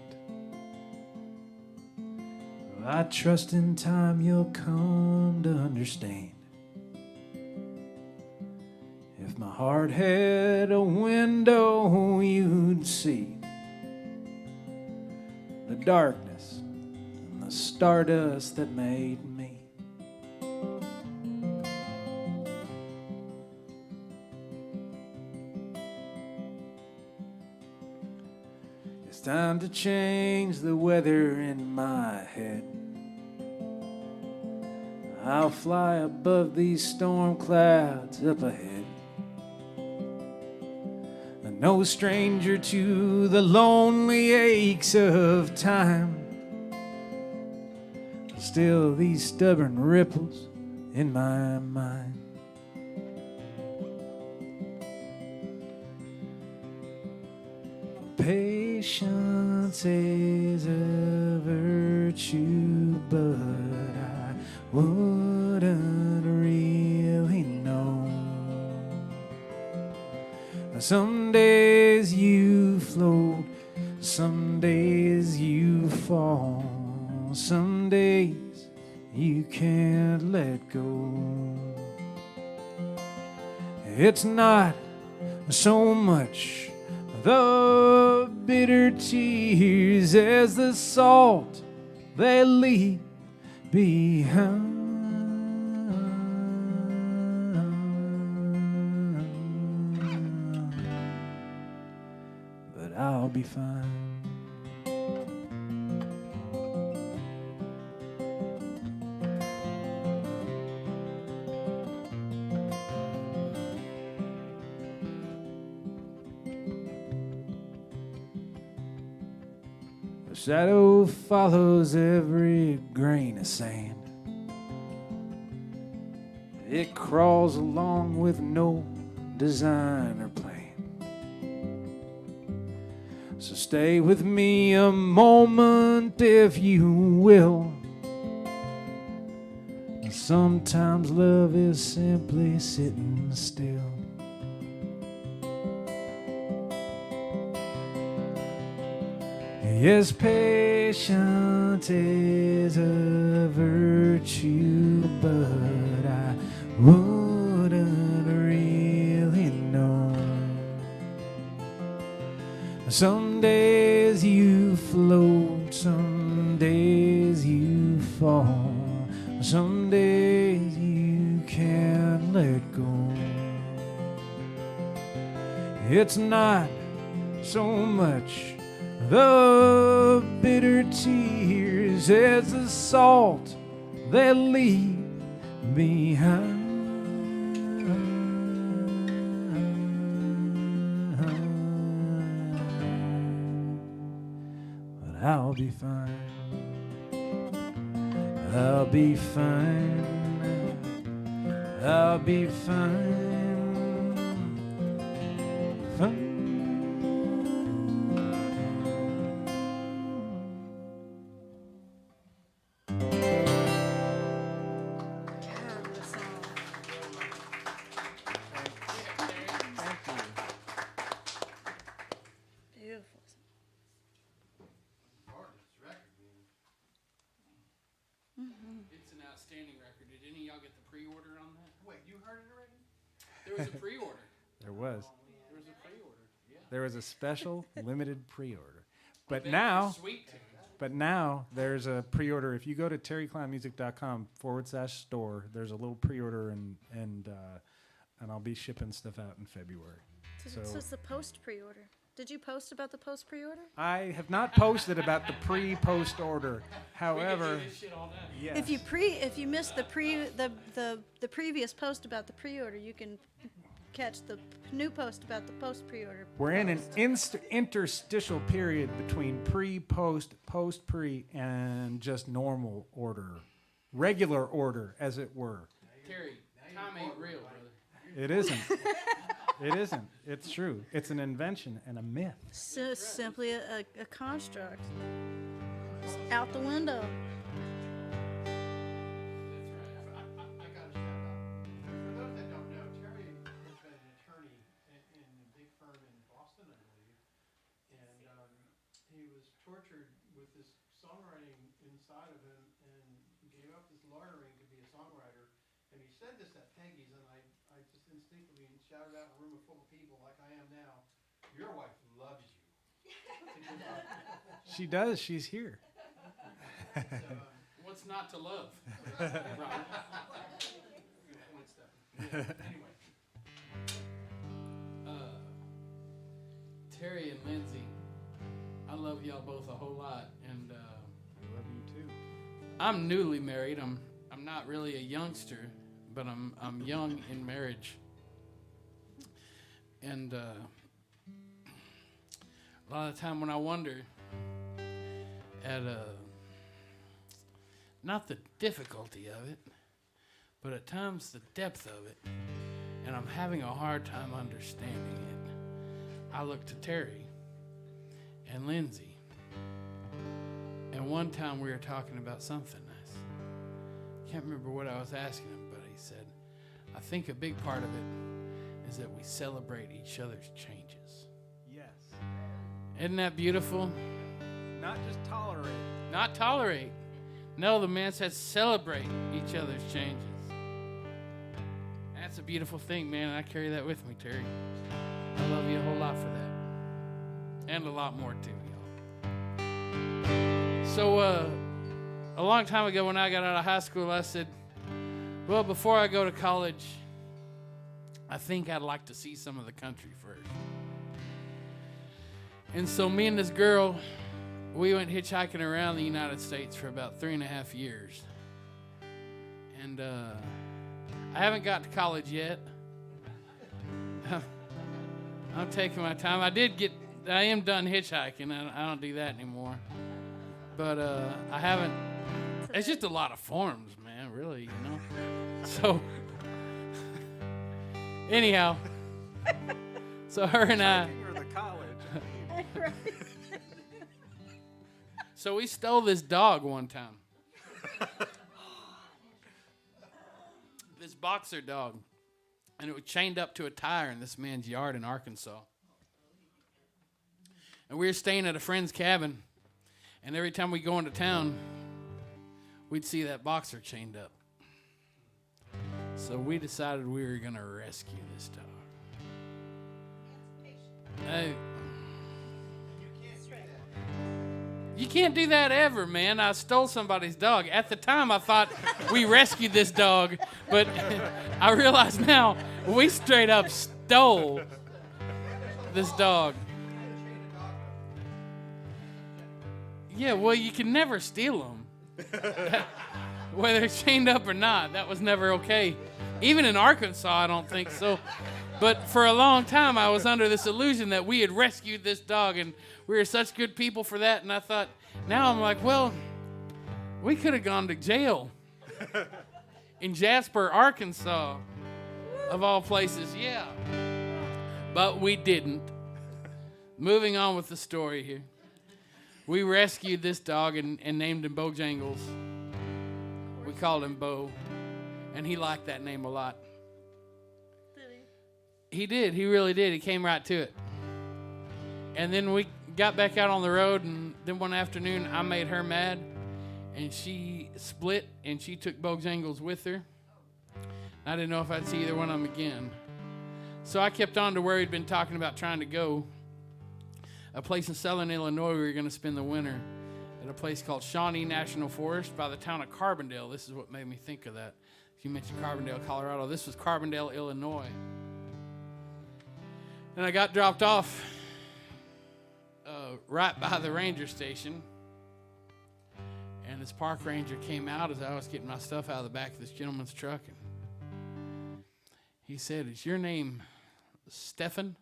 I trust in time you'll come to understand. If my heart had a window, you'd see the darkness and the stardust that made me. It's time to change the weather in my head. I'll fly above these storm clouds up ahead. I'm no stranger to the lonely aches of time. Still these stubborn ripples in my mind. Patience is a virtue, but I wouldn't really know. Some days you float, some days you fall, some days you can't let go. It's not so much the bitter tears as the salt they leave behind. But I'll be fine. The shadow follows every grain of sand. It crawls along with no design or plan. So stay with me a moment if you will. Sometimes love is simply sitting still. Yes, patience is a virtue, but I wouldn't really know. Some days you float, some days you fall, some days you can't let go. It's not so much the bitter tears as the salt they leave behind. But I'll be fine. I'll be fine. I'll be fine. Fine. Beautiful. It's an outstanding record. Did any of y'all get the pre-order on that? Wait, you heard it already? There was a pre-order. There was. There was a pre-order. Yeah. There was a special limited pre-order. But Bet now, it's sweet too. but now there's a pre-order. If you go to terrykleinmusic.com/store, there's a little pre-order and I'll be shipping stuff out in February. So it's the post pre-order. Did you post about the post pre-order? I have not posted about the pre-post order. However, We could do this shit all day. yes. If you missed the previous post about the pre-order, you can catch the new post about the post pre-order. We're in an interstitial period between pre, post, post, pre, and just normal order. Regular order, as it were. Terry, time ain't real, brother. It isn't. It isn't. It's true. It's an invention and a myth. So simply a construct. It's out the window. I got a shout out. For those that don't know, Terry has been an attorney in a big firm in Boston, I believe. And he was tortured with this songwriting inside of him and gave up his lawyering to be a songwriter. And he said this at Peggy's, and I just instinctively shouted out in a room full of people like I am now, your wife loves you. She does. She's here. What's not to love? Right. Good point, Stefan. Yeah, anyway. Terry and Lindsay, I love y'all both a whole lot, and I love you too. I'm newly married. I'm not really a youngster, but I'm young in marriage. And a lot of the time when I wonder at not the difficulty of it, but at times the depth of it, and I'm having a hard time understanding it, I look to Terry and Lindsay. And one time we were talking about something nice. Can't remember what I was asking him, but he said, I think a big part of it is that we celebrate each other's changes. Yes. Isn't that beautiful? Not just tolerate. Not tolerate. No, the man says celebrate each other's changes. That's a beautiful thing, man. I carry that with me, Terry. I love you a whole lot for that. And a lot more, too, y'all. So, a long time ago when I got out of high school, I said, well, before I go to college, I think I'd like to see some of the country first. And so me and this girl, we went hitchhiking around the United States for about 3.5 years. And I haven't got to college yet. I'm taking my time. I am done hitchhiking. I don't do that anymore. But I haven't. It's just a lot of forms, man, really, you know. So, anyhow. So her and I. Or the college. So we stole this dog one time. This boxer dog. And it was chained up to a tire in this man's yard in Arkansas. And we were staying at a friend's cabin. And every time we go into town, we'd see that boxer chained up. So we decided we were going to rescue this dog. You can't do that ever, man. I stole somebody's dog. At the time, I thought we rescued this dog, but I realize now we straight up stole this dog. Yeah, well, you can never steal them. Whether it's chained up or not, that was never okay. Even in Arkansas, I don't think so. But for a long time, I was under this illusion that we had rescued this dog, and we were such good people for that. And I thought, now I'm like, well, we could have gone to jail in Jasper, Arkansas, of all places. Yeah. But we didn't. Moving on with the story here. We rescued this dog and named him Bojangles. We called him Bo, and he liked that name a lot. He did. He really did. He came right to it. And then we got back out on the road, and then one afternoon I made her mad, and she split, and she took Bojangles with her. I didn't know if I'd see either one of them again. So I kept on to where we'd been talking about trying to go, a place in southern Illinois. We were going to spend the winter at a place called Shawnee National Forest by the town of Carbondale. This is what made me think of that. If you mentioned Carbondale, Colorado, this was Carbondale, Illinois. And I got dropped off right by the ranger station. And this park ranger came out as I was getting my stuff out of the back of this gentleman's truck. And he said, is your name Stefan?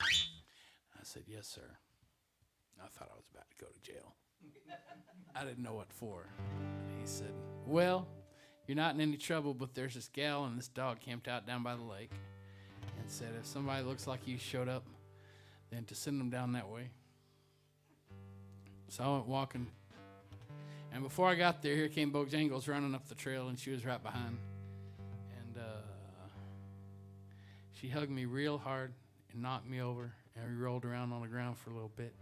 I said, yes, sir. I thought I was about to go to jail. I didn't know what for. He said, well, you're not in any trouble, but there's this gal and this dog camped out down by the lake and said if somebody looks like you showed up, then to send them down that way. So I went walking. And before I got there, here came Bojangles running up the trail, and she was right behind. And she hugged me real hard and knocked me over, and we rolled around on the ground for a little bit.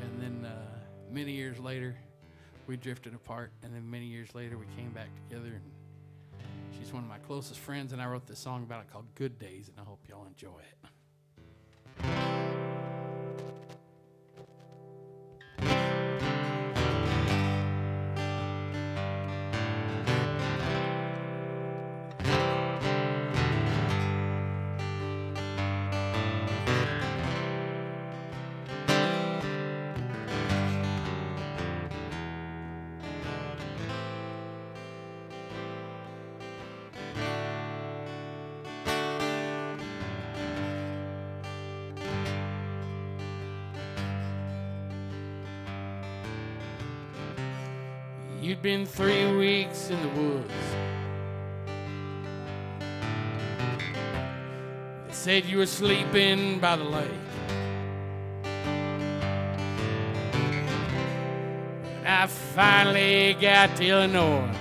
And then many years later, we drifted apart, and then many years later, we came back together. And she's one of my closest friends, and I wrote this song about it called Good Days, and I hope y'all enjoy it. You'd been 3 weeks in the woods. They said you were sleeping by the lake. And I finally got to Illinois.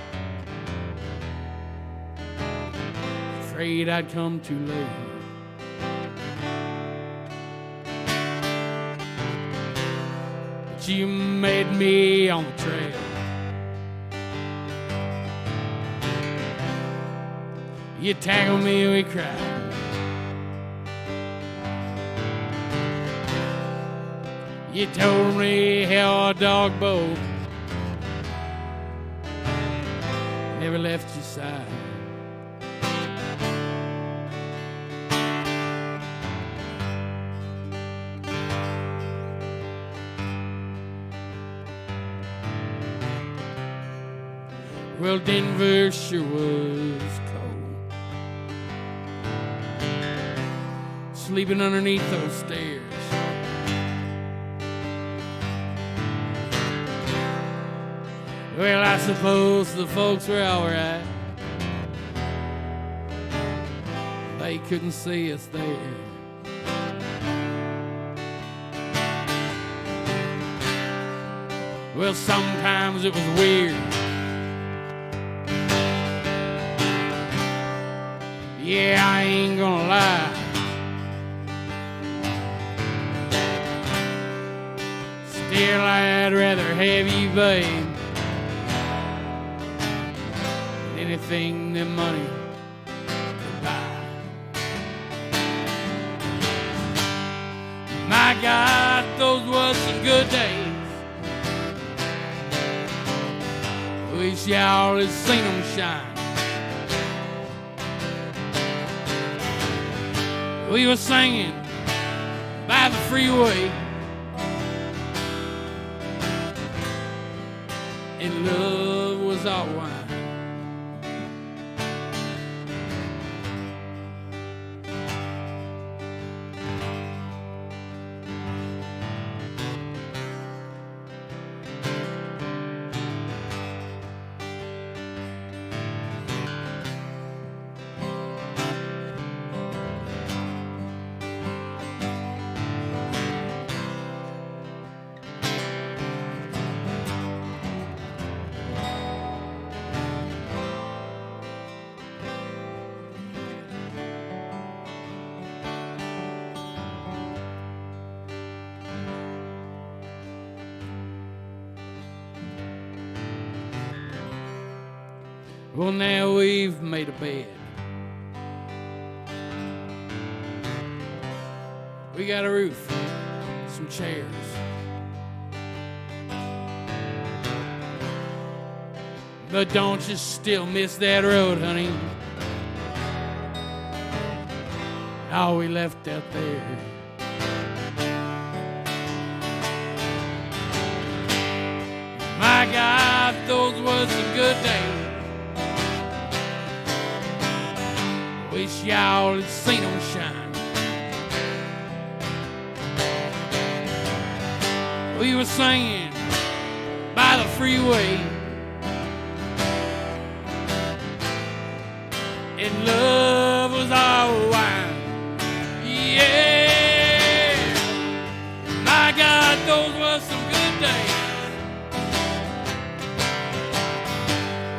Afraid I'd come too late. But you made me on the trail. You tangled me, we cried. You told me how a dog boat never left your side. Well, Denver sure was cold, sleeping underneath those stairs. Well, I suppose the folks were all right. They couldn't see us there. Well, sometimes it was weird. Yeah, I ain't gonna lie. Still, I'd rather have you, babe, than anything that money could buy. My God, those was some good days. Wish y'all had seen them shine. We were singing by the freeway, and love was our wine. Well, now we've made a bed. We got a roof, some chairs. But don't you still miss that road, honey? All we left out there. My God, those was some good days. Wish y'all had seen them shine. We were singing by the freeway, and love was our wine. Yeah, my God, those were some good days.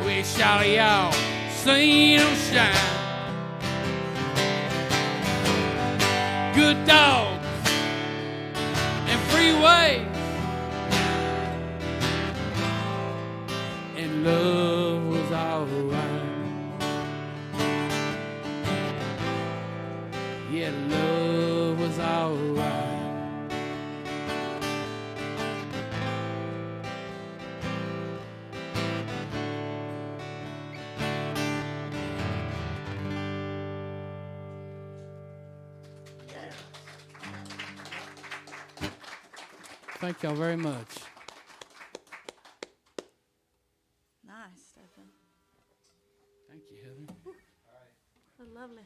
Wish all of y'all seen them shine. Good dogs and freeways, and love was alright. Yeah, love was alright. Thank y'all very much. Nice, Stefan. Thank you, Heather. So lovely.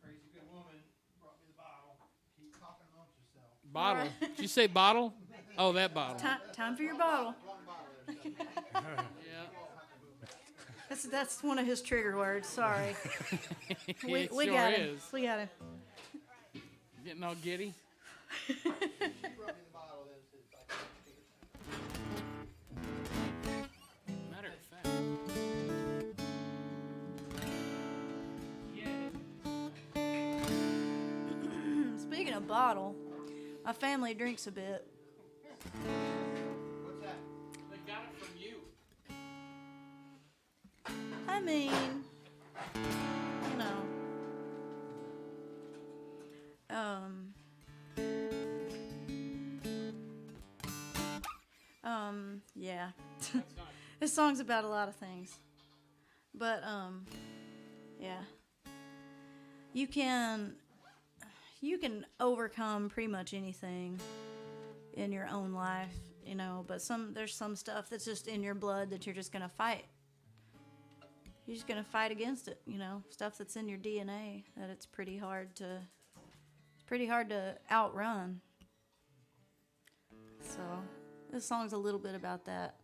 Crazy good woman brought me the bottle. Keep talking amongst yourself. Bottle. Did you say bottle? Oh, that bottle. Time for your bottle. Yeah. That's one of his trigger words. Sorry. we It we sure got him. is. We got him. Getting all giddy. She brought me the bottle. Matter of fact. Speaking of bottle, my family drinks a bit. What's that? They got it from you. I mean, you know, yeah. This song's about a lot of things, but yeah, you can overcome pretty much anything in your own life, you know. But there's some stuff that's just in your blood that you're just gonna fight. You're just gonna fight against it, you know. Stuff that's in your DNA that it's pretty hard to outrun. So this song's a little bit about that,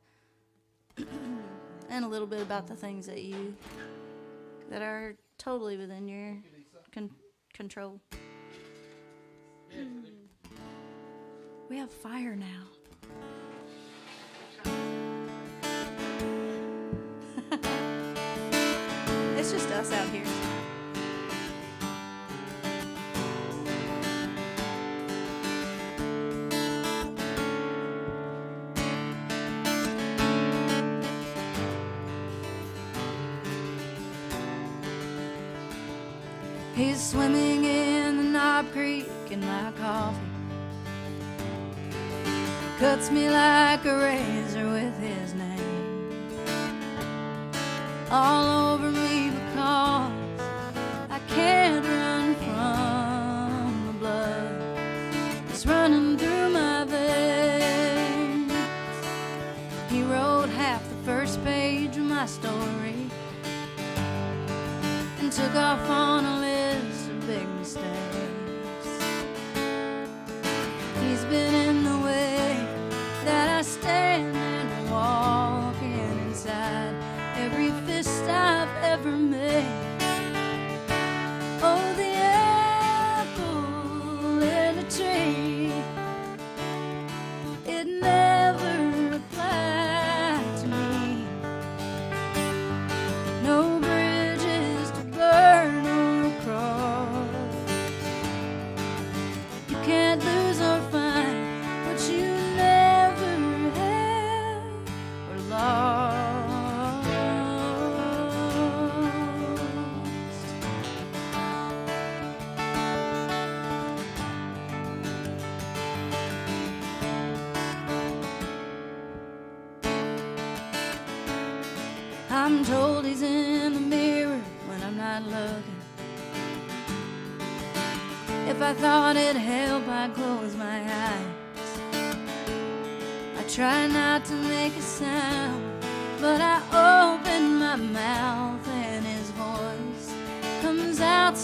and a little bit about the things that are totally within your control. We have fire now. It's just us out here. He's swimming in the Knob Creek in my coffee. Cuts me like a razor with his name all over me, because I can't run from the blood that's running through my veins. He wrote half the first page of my story and took off on a list of big mistakes. He's been in the way that I stand and walking inside every fist I've ever made. Oh, the apple in a tree, it never applied to me. No bridges to burn or cross. You can't lose or find what you never had or lost. I'm told he's in the mirror when I'm not looking. If I thought it'd help, I'd close my eyes. I try not to make a sound, but I open my mouth and his voice comes out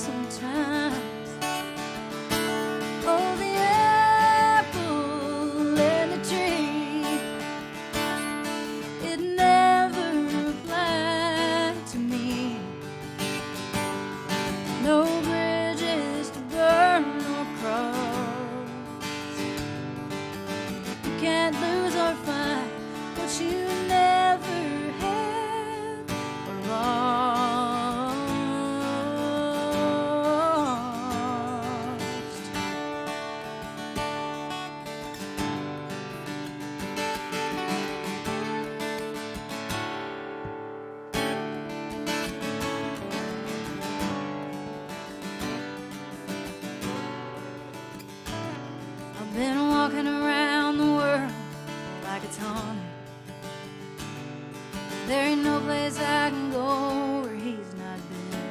There ain't no place I can go where he's not been.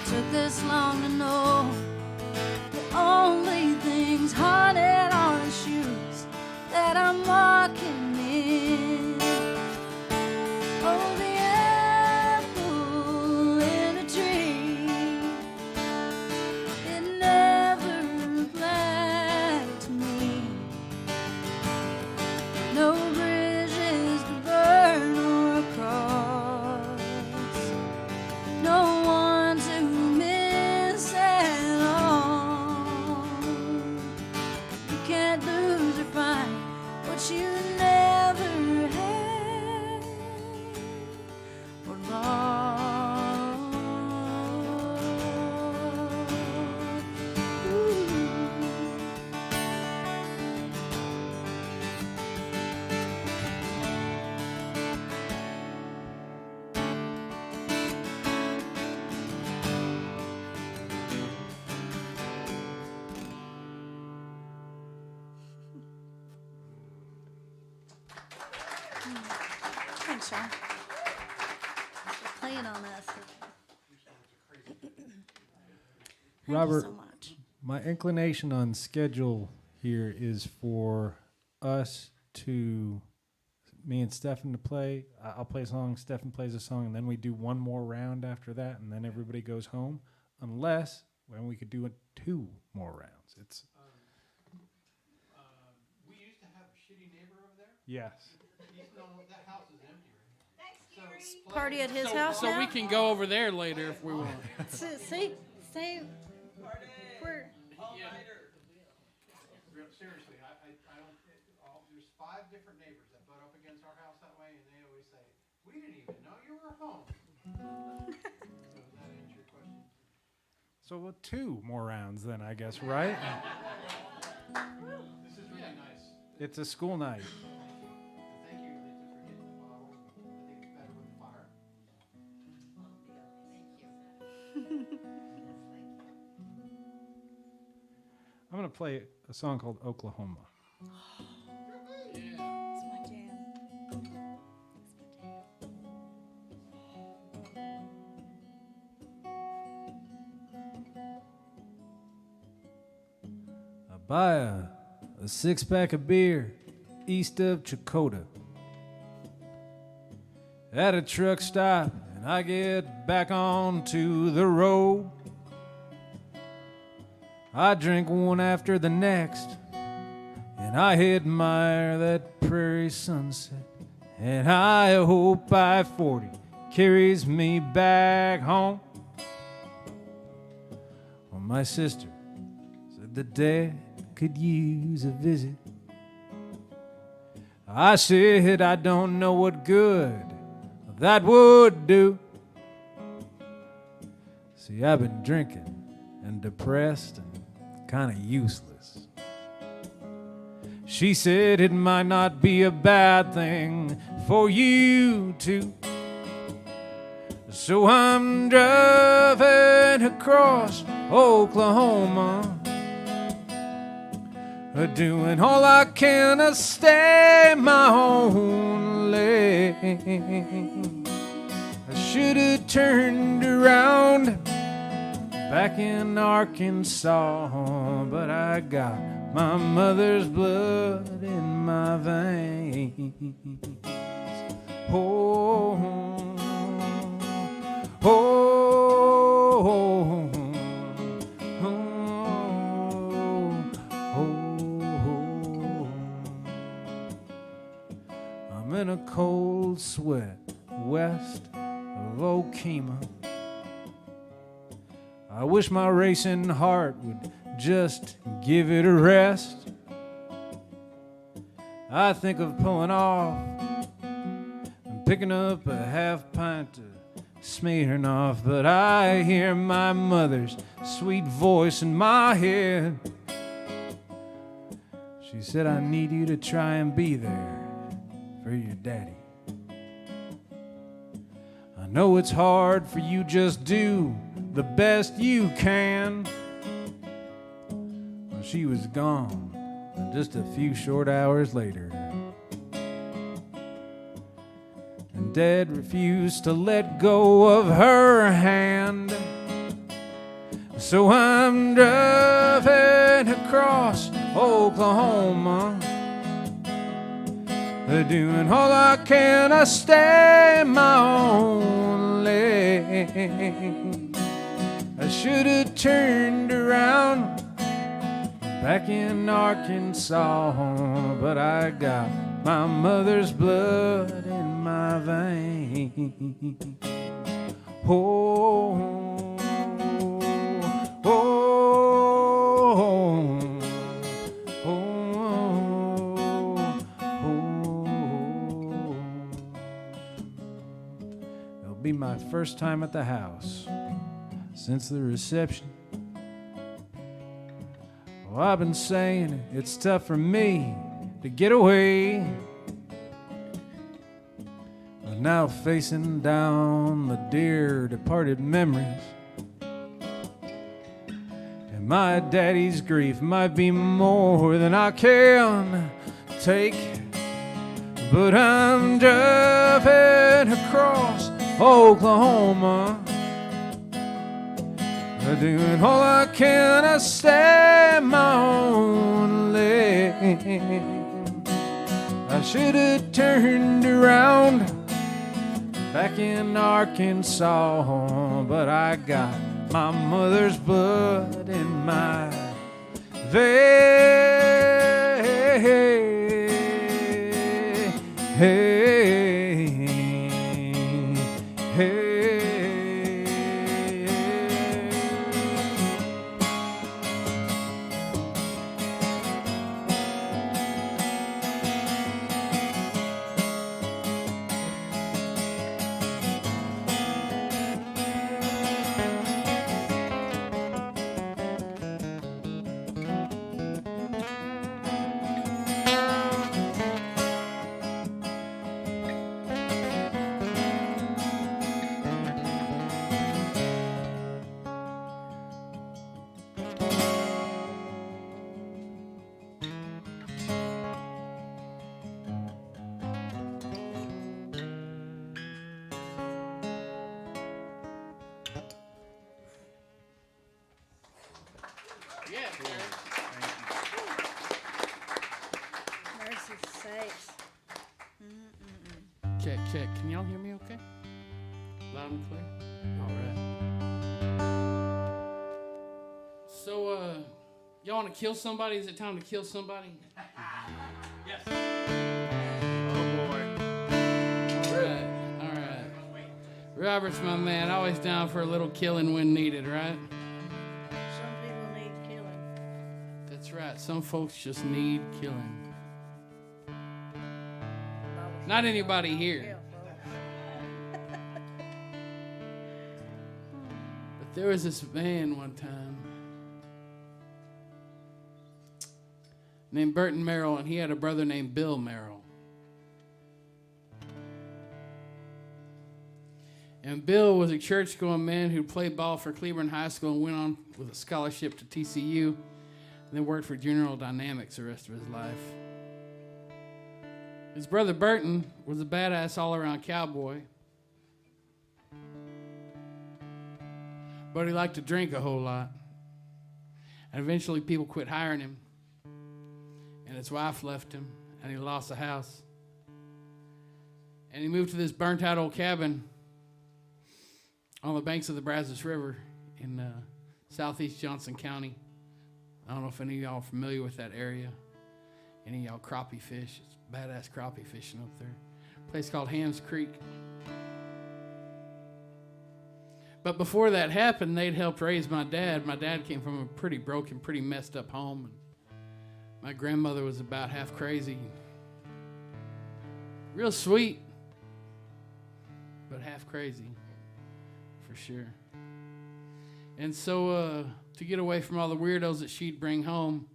Took this long to know the only things haunted are the shoes that I'm walking in. Oh, the apple in a tree, it never replied to me. No bridges to burn or cross, no one to miss at all. You can't lose or find what you never had or lost. Ooh. Thanks, Sean. For playing on us. Robert, Thank you so much. my inclination on schedule here is for us to, me and Stefan to play. I'll play a song, Stefan plays a song, and then we do one more round after that, and then everybody goes home. Unless, when we could do 2 more rounds. It's We used to have a shitty neighbor over there. yes. That house is empty right now. Party at his So, house so now? we can go over there later if we want. See, we're Seriously, I don't, there's 5 different neighbors that butt up against our house that way, and they always say, we didn't even know you were home. So does that answer your question? So 2 more rounds then, I guess, right? This is really nice. It's a school night. Thank you, Lisa, for getting the bottle. I think it's better with the fire. I'm going to play a song called Oklahoma. it's my jam. I buy a 6-pack of beer east of Chakota at a truck stop, and I get back onto the road. I drink one after the next, and I admire that prairie sunset, and I hope I-40 carries me back home. Well, my sister said that Dad could use a visit. I said I don't know what good that would do. See, I've been drinking and depressed and kind of useless. She said it might not be a bad thing for you to. So I'm driving across Oklahoma, doing all I can to stay my own lane. I should have turned around back in Arkansas, but I got my mother's blood in my veins. Oh, oh, oh, oh. I'm in a cold sweat west of Okema. I wish my racing heart would just give it a rest. I think of pulling off and picking up a half pint of Smirnoff, but I hear my mother's sweet voice in my head. She said, I need you to try and be there for your daddy. I know it's hard for you, just do the best you can. Well, she was gone, and just a few short hours later, Dad refused to let go of her hand. So I'm driving across Oklahoma, doing all I can to stay my own lane. I should have turned around back in Arkansas, but I got my mother's blood in my veins. Oh, oh, oh, oh. It'll be my first time at the house since the reception. Well, I've been saying it's tough for me to get away, but now facing down the dear departed memories, and my daddy's grief might be more than I can take. But I'm driving across Oklahoma, doing all I can to stay my own lane. I should have turned around back in Arkansas, but I got my mother's blood in my veins. Yeah, Terry. Mercy sakes. Check, check. Can y'all hear me okay? Loud and clear? All right. So, y'all want to kill somebody? Is it time to kill somebody? Yes. Oh, boy. All right. Robert's my man. Always down for a little killing when needed, right? Some people need killing. That's right. Some folks just need killing. Not anybody here. But there was this man one time named Burton Merrill, and he had a brother named Bill Merrill. And Bill was a church-going man who played ball for Cleburne High School and went on with a scholarship to TCU, and then worked for General Dynamics the rest of his life. His brother Burton was a badass all-around cowboy, but he liked to drink a whole lot. And eventually people quit hiring him, and his wife left him, and he lost the house. And he moved to this burnt-out old cabin on the banks of the Brazos River in southeast Johnson County. I don't know if any of y'all are familiar with that area. Any of y'all crappie fish. It's badass crappie fishing up there. A place called Hams Creek. But before that happened, they'd helped raise my dad. My dad came from a pretty broken, pretty messed up home. And my grandmother was about half crazy. Real sweet, but half crazy, for sure. And so to get away from all the weirdos that she'd bring home,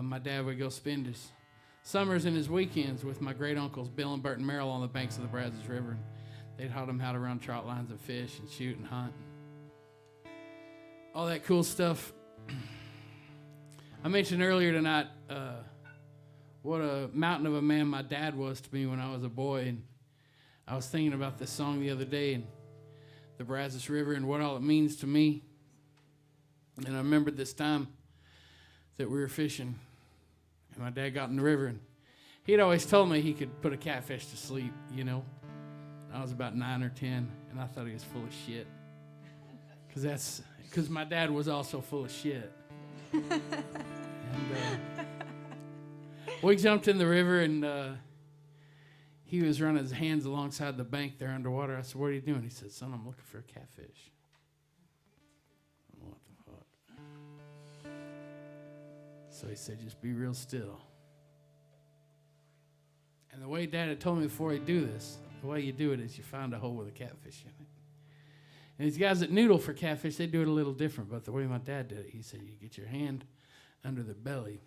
my dad would go spend his summers and his weekends with my great uncles Bill and Burton Merrill on the banks of the Brazos River. And they'd taught him how to run trout lines and fish and shoot and hunt. All that cool stuff. I mentioned earlier tonight what a mountain of a man my dad was to me when I was a boy. And I was thinking about this song the other day and the Brazos River and what all it means to me. And I remembered this time that we were fishing, and my dad got in the river, and he'd always told me he could put a catfish to sleep, you know. I was about 9 or 10, and I thought he was full of shit. Because my dad was also full of shit. And we jumped in the river, and he was running his hands alongside the bank there underwater. I said, "What are you doing?" He said, "Son, I'm looking for a catfish." What the fuck? So he said, "Just be real still." And the way Dad had told me before he'd do this, the way you do it is you find a hole with a catfish in it. And these guys that noodle for catfish, they do it a little different. But the way my dad did it, he said, you get your hand under their belly,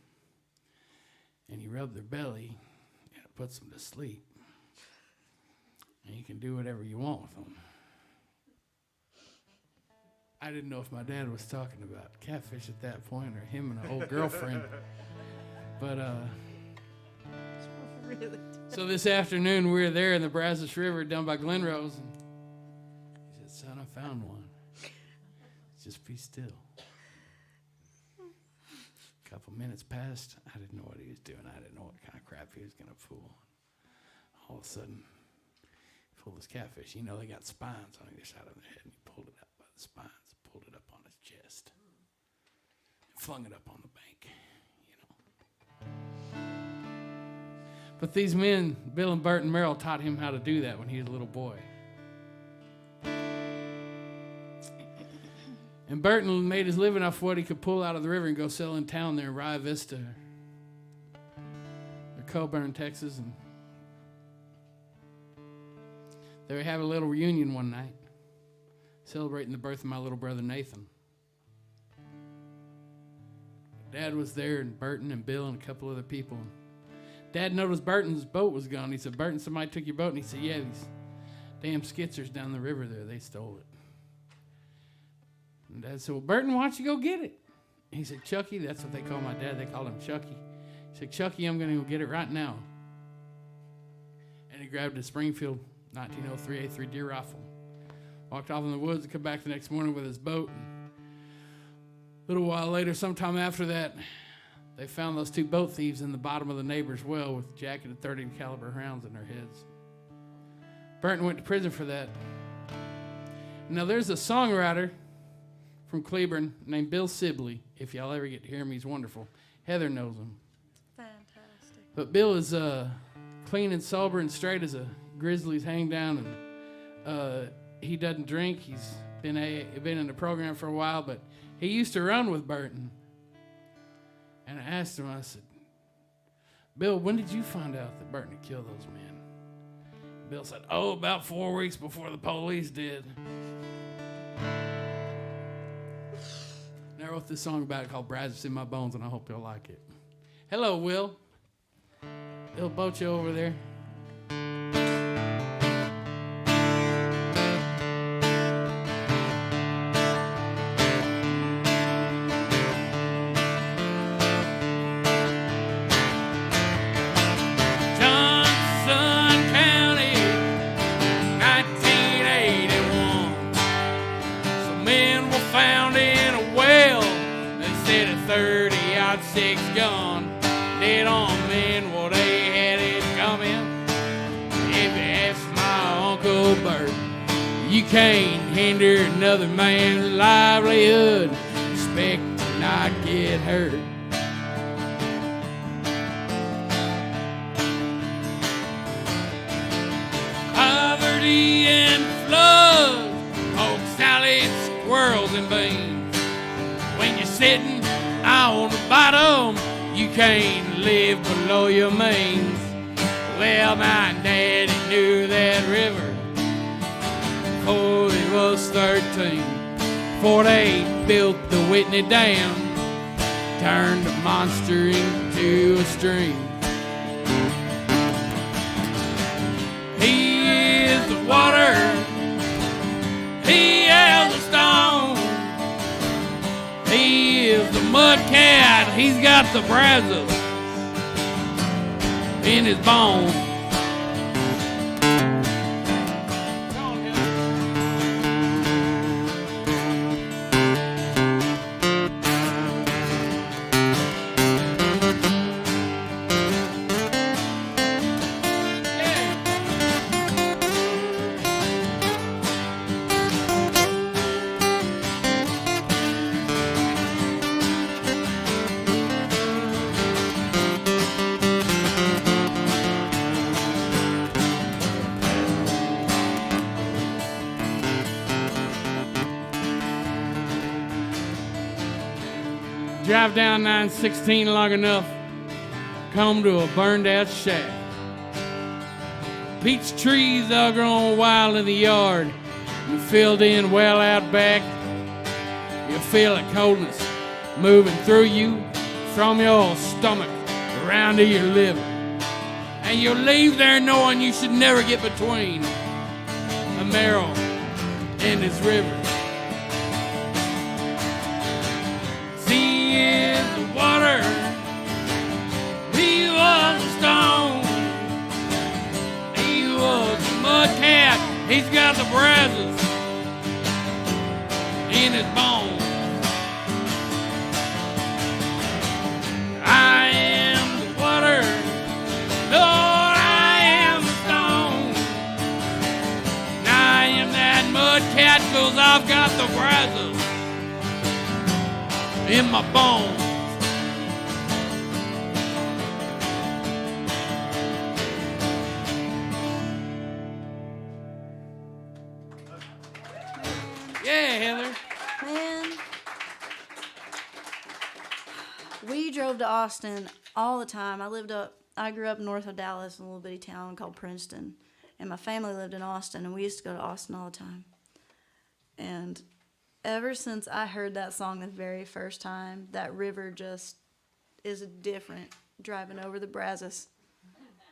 and you rub their belly, and it puts them to sleep. And you can do whatever you want with them. I didn't know if my dad was talking about catfish at that point or him and an old girlfriend. But, Really? so this afternoon we were there in the Brazos River down by Glenrose. And he said, "Son, I found one. Just be still." A couple minutes passed. I didn't know what he was doing. I didn't know what kind of crap he was going to pull. All of a sudden, he pulled his catfish. You know, they got spines on either side of their head. And he pulled it up by the spines, pulled it up on his chest, and flung it up on the bank, you know. But these men, Bill and Bert and Merrill, taught him how to do that when he was a little boy. And Burton made his living off what he could pull out of the river and go sell in town there in Rio Vista or Coburn, Texas. And they would have a little reunion one night, celebrating the birth of my little brother Nathan. Dad was there, and Burton and Bill and a couple other people. Dad noticed Burton's boat was gone. He said, "Burton, somebody took your boat." And he said, "Yeah, these damn skitzers down the river there, they stole it." And Dad said, "Well, Burton, why don't you go get it?" He said, "Chucky," that's what they call my dad. They called him Chucky. He said, "Chucky, I'm going to go get it right now." And he grabbed a Springfield 1903 A3 deer rifle, walked off in the woods, and come back the next morning with his boat. And a little while later, sometime after that, they found those two boat thieves in the bottom of the neighbor's well with jacketed .30 caliber rounds in their heads. Burton went to prison for that. Now, there's a songwriter from Cleburne named Bill Sibley. If y'all ever get to hear him, he's wonderful. Heather knows him. Fantastic. But Bill is clean and sober and straight as a grizzly's hang down, and he doesn't drink. He's been in the program for a while, but he used to run with Burton. And I asked him, I said, "Bill, when did you find out that Burton had killed those men?" Bill said, "Oh, about 4 weeks before the police did." And I wrote this song about it called Brazos in My Bones, and I hope you'll like it. Hello, Will. Little Bocho over there. Six gone, dead on men, well, they had it coming. If you ask my Uncle Bert, you can't hinder another man's livelihood, expect to not get hurt. Poverty and floods, hog salads, squirrels and beans. When you're sitting on the bottom, you can't live below your means. Well, my daddy knew that river before he was 13. Before they built the Whitney Dam, turned the monster into a stream. He is the water, he is the stone, he is the mud cat, he's got the Brazos in his bones. Drive down 916 long enough, come to a burned out shack. Peach trees all grown wild in the yard and filled in well out back. You feel the coldness moving through you from your stomach around to your liver. And you leave there knowing you should never get between the marrow and this river. Sea is the water, he was a stone, he was a mud cat, he's got the brazos in his bones. I am the water, Lord, I am the stone. And I am that mud cat 'cause I've got the brazos in my bones. Yeah, Heather. Man, we drove to Austin all the time. I grew up north of Dallas in a little bitty town called Princeton, and my family lived in Austin, and we used to go to Austin all the time. And ever since I heard that song the very first time, that river just is different driving over the Brazos.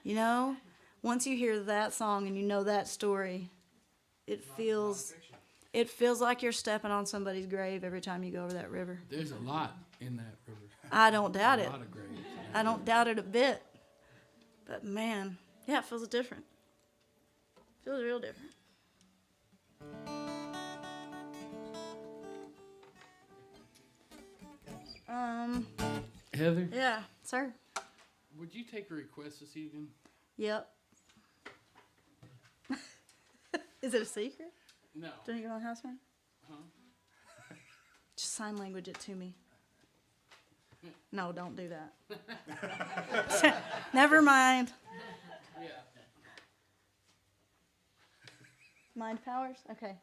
You know, once you hear that song and you know that story, it feels like you're stepping on somebody's grave every time you go over that river. There's a lot in that river. I don't doubt it. A lot of graves. I don't doubt it a bit. But man, yeah, it feels different. Feels real different. Heather, Yeah, sir. would you take a request this evening? Yep. Is it a secret? No. Don't you go on house phone? Huh? Just sign language it to me. No, don't do that. Never mind. Yeah. Mind powers? Okay.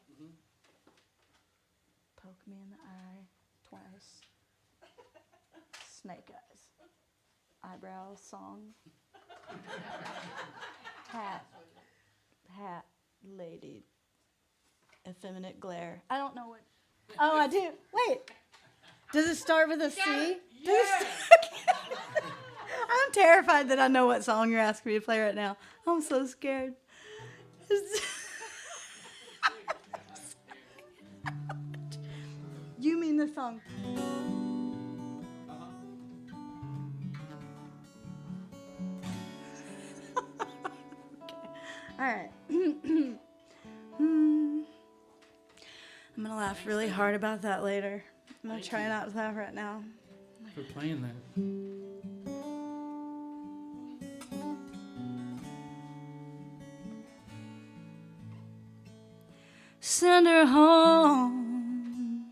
Poke me in the eye twice. Snake eyes. Eyebrow song. Hat. Lady. Effeminate glare. I don't know what. Oh, I do. Wait. Does it start with a C? Yeah. I'm terrified that I know what song you're asking me to play right now. I'm so scared. You mean the song? All right. I'm going to laugh really hard about that later. I'm going to try not to laugh right now. For playing that. Send her home.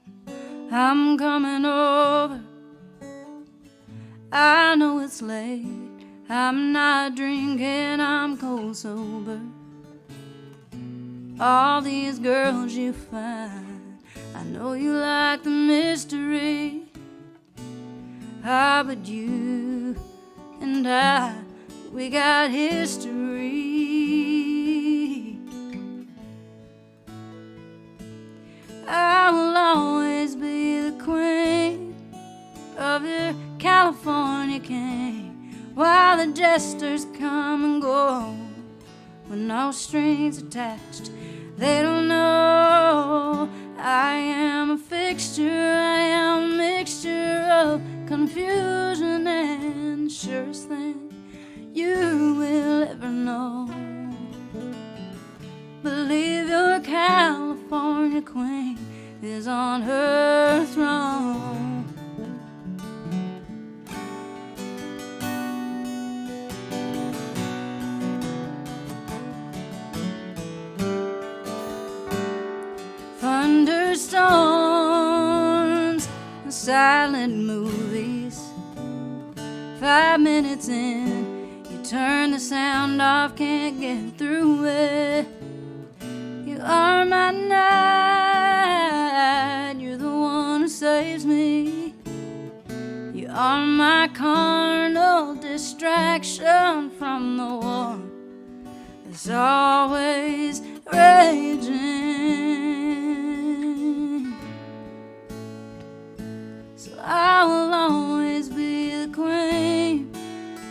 I'm coming over. I know it's late. I'm not drinking, I'm cold sober. All these girls you find, I know you like the mystery. Ah, but you and I, we got history. I will always be the queen of your California king, while the jesters come and go with no strings attached. They don't know I am a fixture, I am a mixture of confusion and surest thing you will ever know. Believe your California queen is on her throne. Thunderstorms and silent movies. 5 minutes in, you turn the sound off, can't get through it. You are my night, you're the one who saves me. are my carnal distraction from the war that's always raging. So I will always be the queen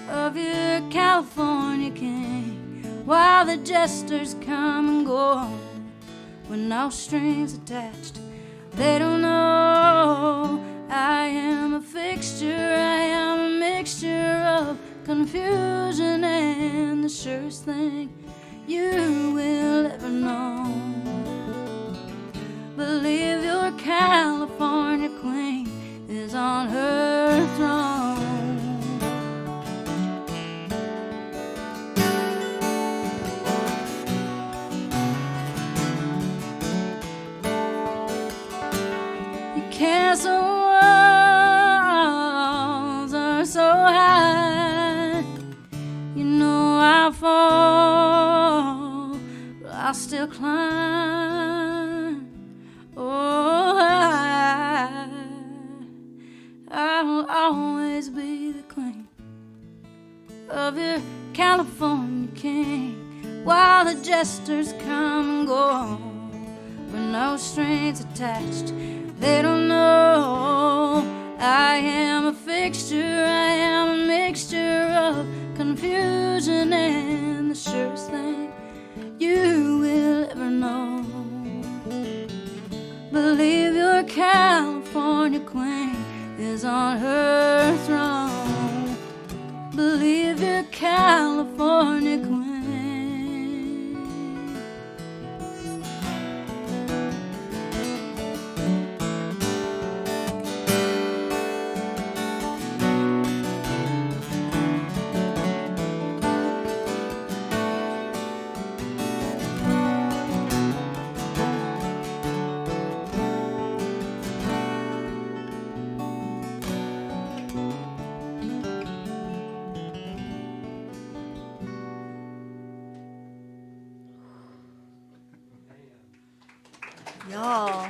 of your California king, while the jesters come and go with no strings attached. They don't know I am a fixture, I am a mixture of confusion and the surest thing you will ever know. Believe your California queen is on her throne. Your castle walls are so high, you know I'll fall, but I'll still climb. Oh, I will always be the queen of your California king, while the jesters come and go with no strings attached. They don't know I am a fixture, I am a mixture of confusion and the surest thing you will ever know. Believe your California queen is on her throne. Believe your California queen. Y'all.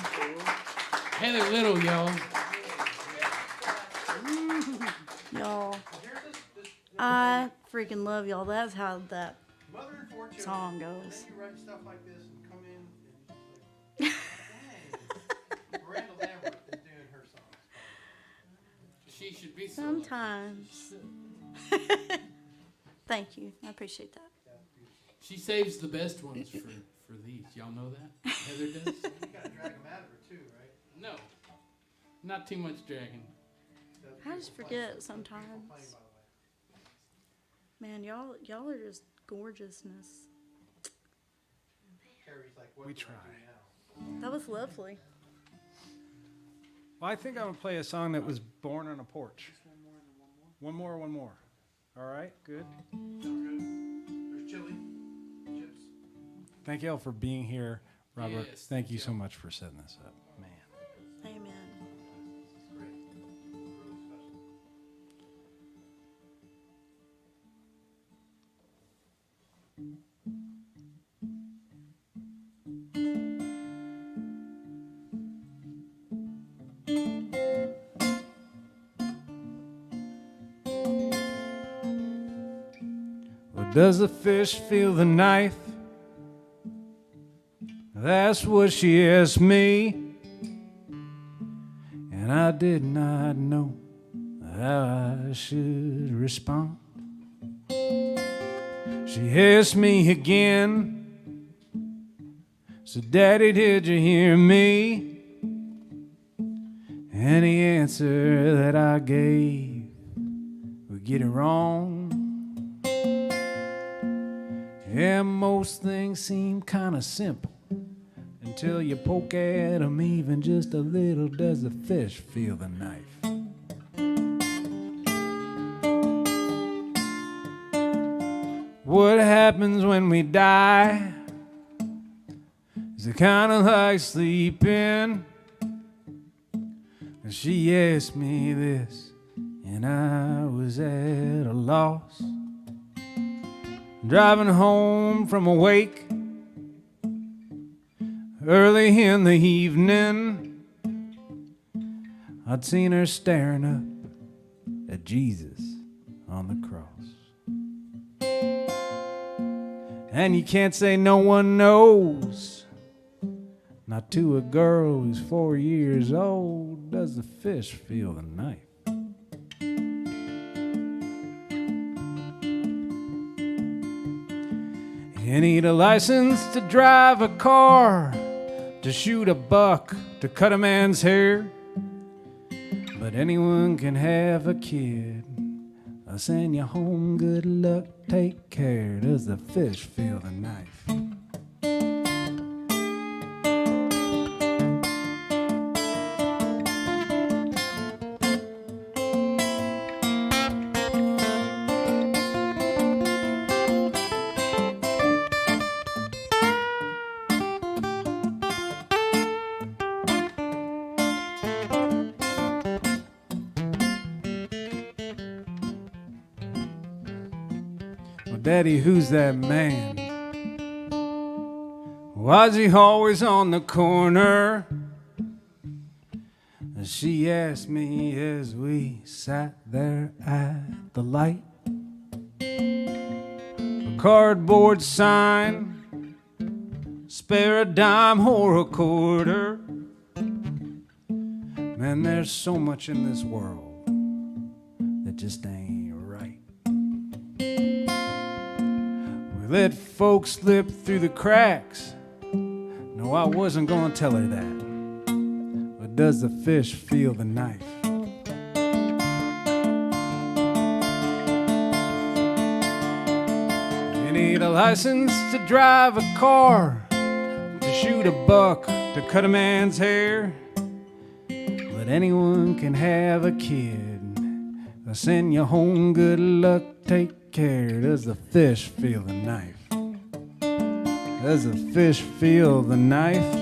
Heather Little, y'all. Y'all. I freaking love y'all. That's how that Mother and fortune. song goes. You write stuff like this and come in and dang. Miranda Lambert is doing her songs. She should be Sometimes. Thank you. I appreciate that. She saves the best ones for these. Y'all know that? Heather does? You gotta drag them out of her too, right? No. Not too much dragging. I just forget sometimes. Man, y'all are just gorgeousness. Terry's like, what We do I try. do now? That was lovely. Well, I think I'm going to play a song that was born on a porch. One more. All right, good. Sounds good. There's chili, chips. Thank you all for being here. Robert, Yes, thank you so much for setting this up. Man. Amen. Great. Really special. Well, does the fish feel the knife? That's what she asked me. And I did not know how I should respond. She asked me again, so Daddy, did you hear me? And the answer that I gave would get it wrong. And most things seem kind of simple until you poke at 'em even just a little. Does the fish feel the knife? What happens when we die? Is it kind of like sleeping? And she asked me this, and I was at a loss. Driving home from a wake early in the evening, I'd seen her staring up at Jesus on the cross. And you can't say no one knows, not to a girl who's 4 years old, does the fish feel the knife. You need a license to drive a car, to shoot a buck, to cut a man's hair. But anyone can have a kid. I'll send you home, good luck, take care. Does the fish feel the knife? Daddy, who's that man? Why's he always on the corner? She asked me as we sat there at the light. A cardboard sign, spare a dime or a quarter. Man, there's so much in this world that just ain't right. We let folks slip through the cracks. No, I wasn't gonna tell her that. But does the fish feel the knife? You need a license to drive a car, to shoot a buck, to cut a man's hair. But anyone can have a kid. I'll send you home, good luck, take care. Does the fish feel the knife? Does the fish feel the knife?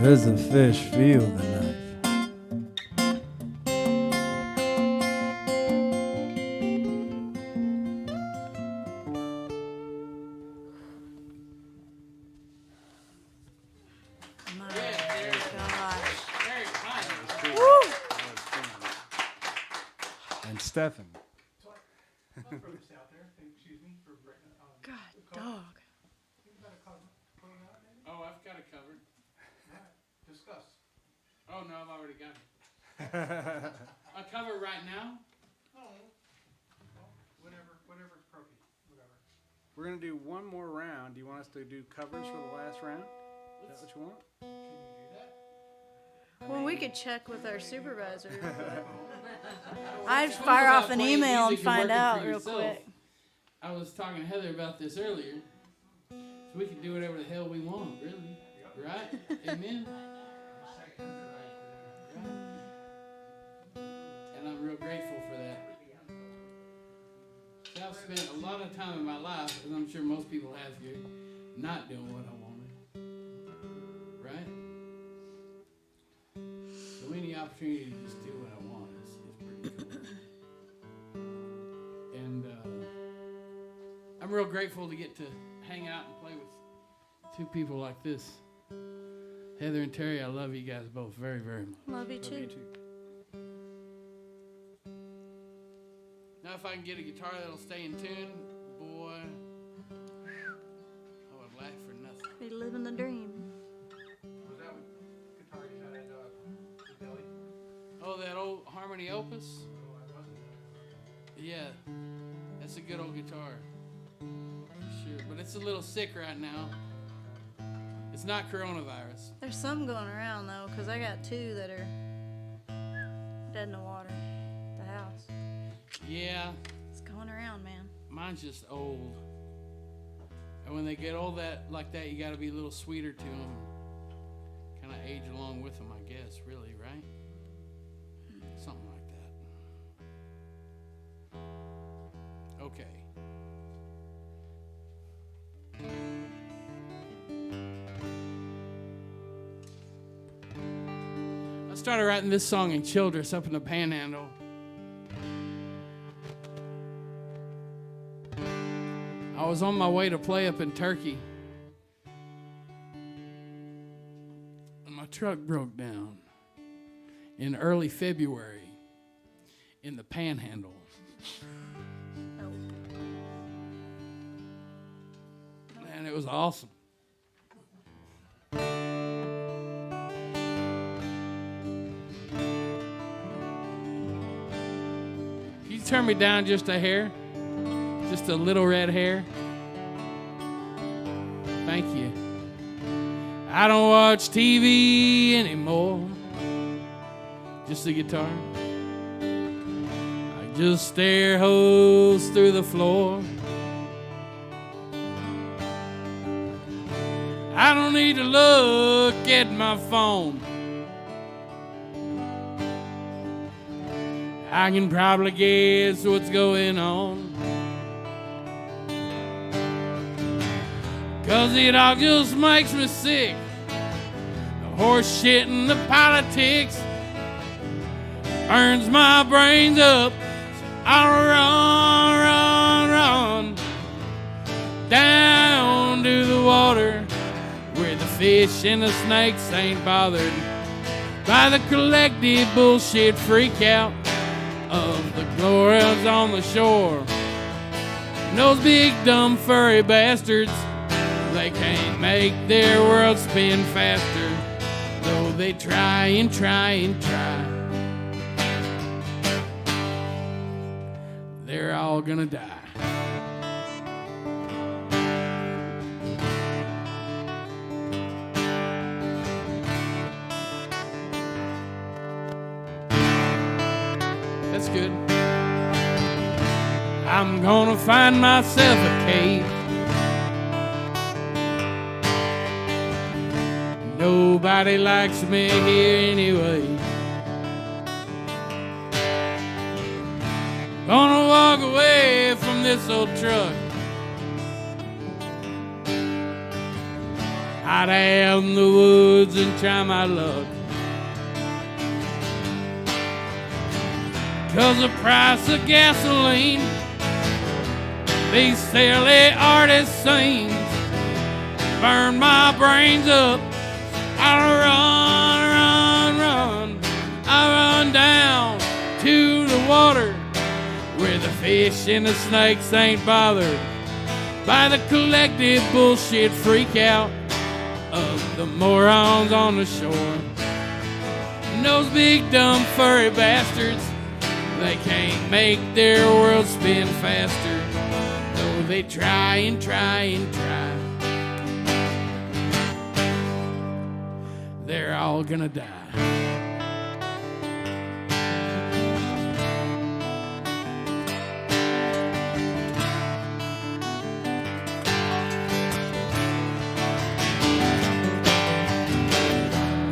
Does the fish feel the knife? My Terry. gosh. Terry Klein. And Stefan. God, dog. Oh, I've got it covered. Discuss. Oh, no, I've already got it. I'll cover it right now. Whatever's appropriate. Whatever. We're gonna do one more round. Do you want us to do covers for the last round? Is that what you want? Well, we could check with our supervisor. I'd fire off an Playing email and music find working out for real yourself. quick. I was talking to Heather about this earlier. So we can do whatever the hell we want, really. Right? Amen? Right. And I'm real grateful for that. So I've spent a lot of time in my life, and I'm sure most people have here, not doing what I wanted. Right? So any opportunity to just do what I want is pretty cool. And I'm real grateful to get to hang out and play with two people like this. Heather and Terry, I love you guys both very, very much. Love you too. Now if I can get a guitar that'll stay in tune, boy, I would laugh for nothing. Be living the dream. Was that what guitar you had at the deli? Oh, that old Harmony Opus? Yeah, that's a good old guitar. For sure, but it's a little sick right now. It's not coronavirus. There's some going around though, because I got two that are dead in the water. The house. Yeah, It's going around, man. mine's just old. And when they get old like that, you got to be a little sweeter to them. Kind of age along with them, I guess, really, right? Something like that. Okay. I started writing this song in Childress up in the Panhandle. I was on my way to play up in Turkey. And my truck broke down in early February. in the Panhandle. Man, it was awesome. Can you turn me down just a hair? Just a little red hair? Thank you. I don't watch TV anymore. Just the guitar. I just stare holes through the floor. I don't need to look at my phone. I can probably guess what's going on. 'Cause it all just makes me sick. The horse shit and the politics burns my brains up. So I'll run down to the water where the fish and the snakes ain't bothered by the collective bullshit freak out of the glorias on the shore. And those big dumb furry bastards, they can't make their world spin faster, though they try and try and try. They're all gonna die. That's good. I'm gonna find myself a cave. Nobody likes me here anyway. Gonna walk away from this old truck. Hide out in the woods and try my luck. 'Cause the price of gasoline, these silly artist scenes burn my brains up. I run down to the water where the fish and the snakes ain't bothered by the collective bullshit freak out of the morons on the shore. And those big dumb furry bastards, they can't make their world spin faster, though they try and try and try. They're all gonna die.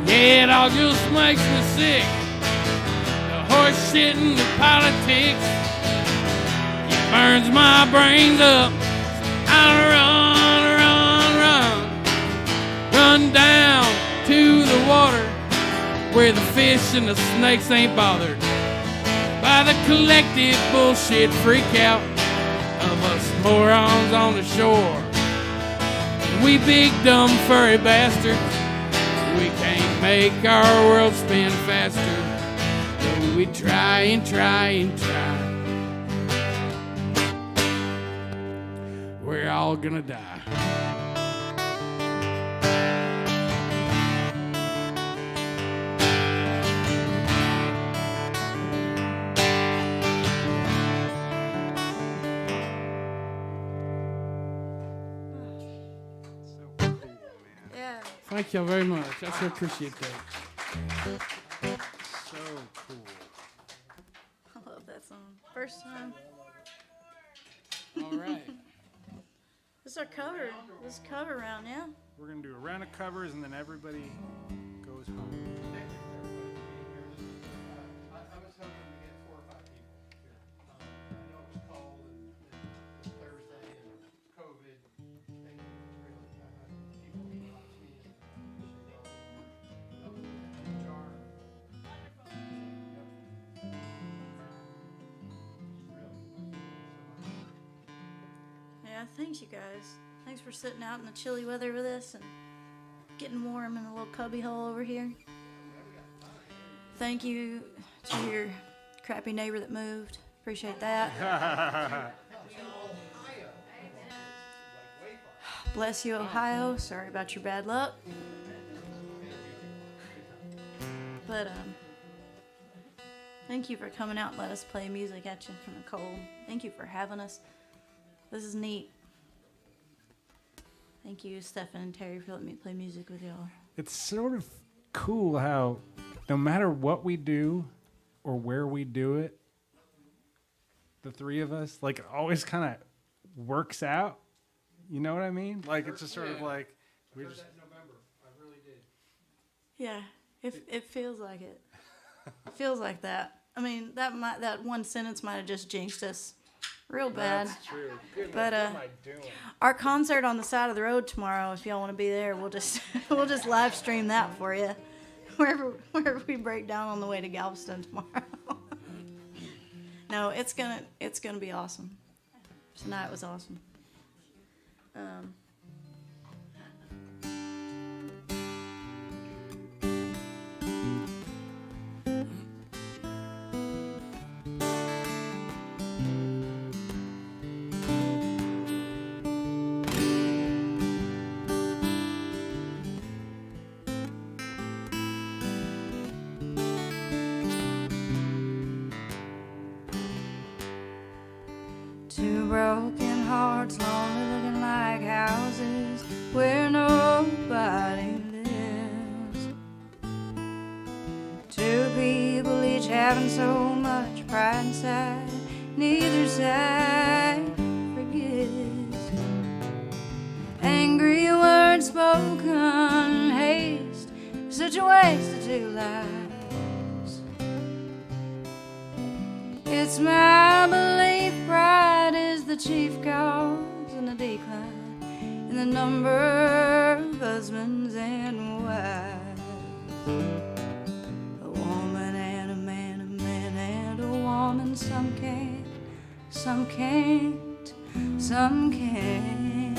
Yeah, it all just makes me sick. The horse shit and the politics, it burns my brains up. I run down to the water where the fish and the snakes ain't bothered by the collective bullshit freak out of us morons on the shore. We big dumb furry bastards, we can't make our world spin faster, though we try and try and try. We're all gonna die. Thank y'all very much. I sure appreciate that. So cool. I love that song. First time. All right. This is our cover. This is cover round, yeah? We're going to do a round of covers and then everybody goes home. I was hoping to get 4 or 5 people here. I know it was cold and it's Thursday and COVID. Things really, people eat a lot of cheese and up in the jar. Yeah, thanks, you guys. Thanks for sitting out in the chilly weather with us and getting warm in a little cubby hole over here. Thank you to your crappy neighbor that moved. Appreciate that. Bless you, Ohio. Sorry about your bad luck. But thank you for coming out and let us play music at you from the cold. Thank you for having us. This is neat. Thank you, Stefan and Terry, for letting me play music with y'all. It's sort of cool how no matter what we do or where we do it, the three of us, like, it always kind of works out. You know what I mean? Like, it's just sort of like we just. That November, I really did. Yeah, it feels like it. It feels like that. I mean, that one sentence might have just jinxed us real bad. That's true. Goodness, But what am I doing? our concert on the side of the road tomorrow, if y'all want to be there, we'll just live stream that for you. Wherever we break down on the way to Galveston tomorrow. No, it's gonna be awesome. Tonight was awesome. Two broken hearts, lonely looking like houses where nobody lives. Two people each having so much pride inside, neither side forgets. Angry words spoken in haste, such a waste of two lives. It's my belief pride is the chief cause in the decline in the number of husbands and wives. A woman and a man and a woman. Some can, some can't, some can.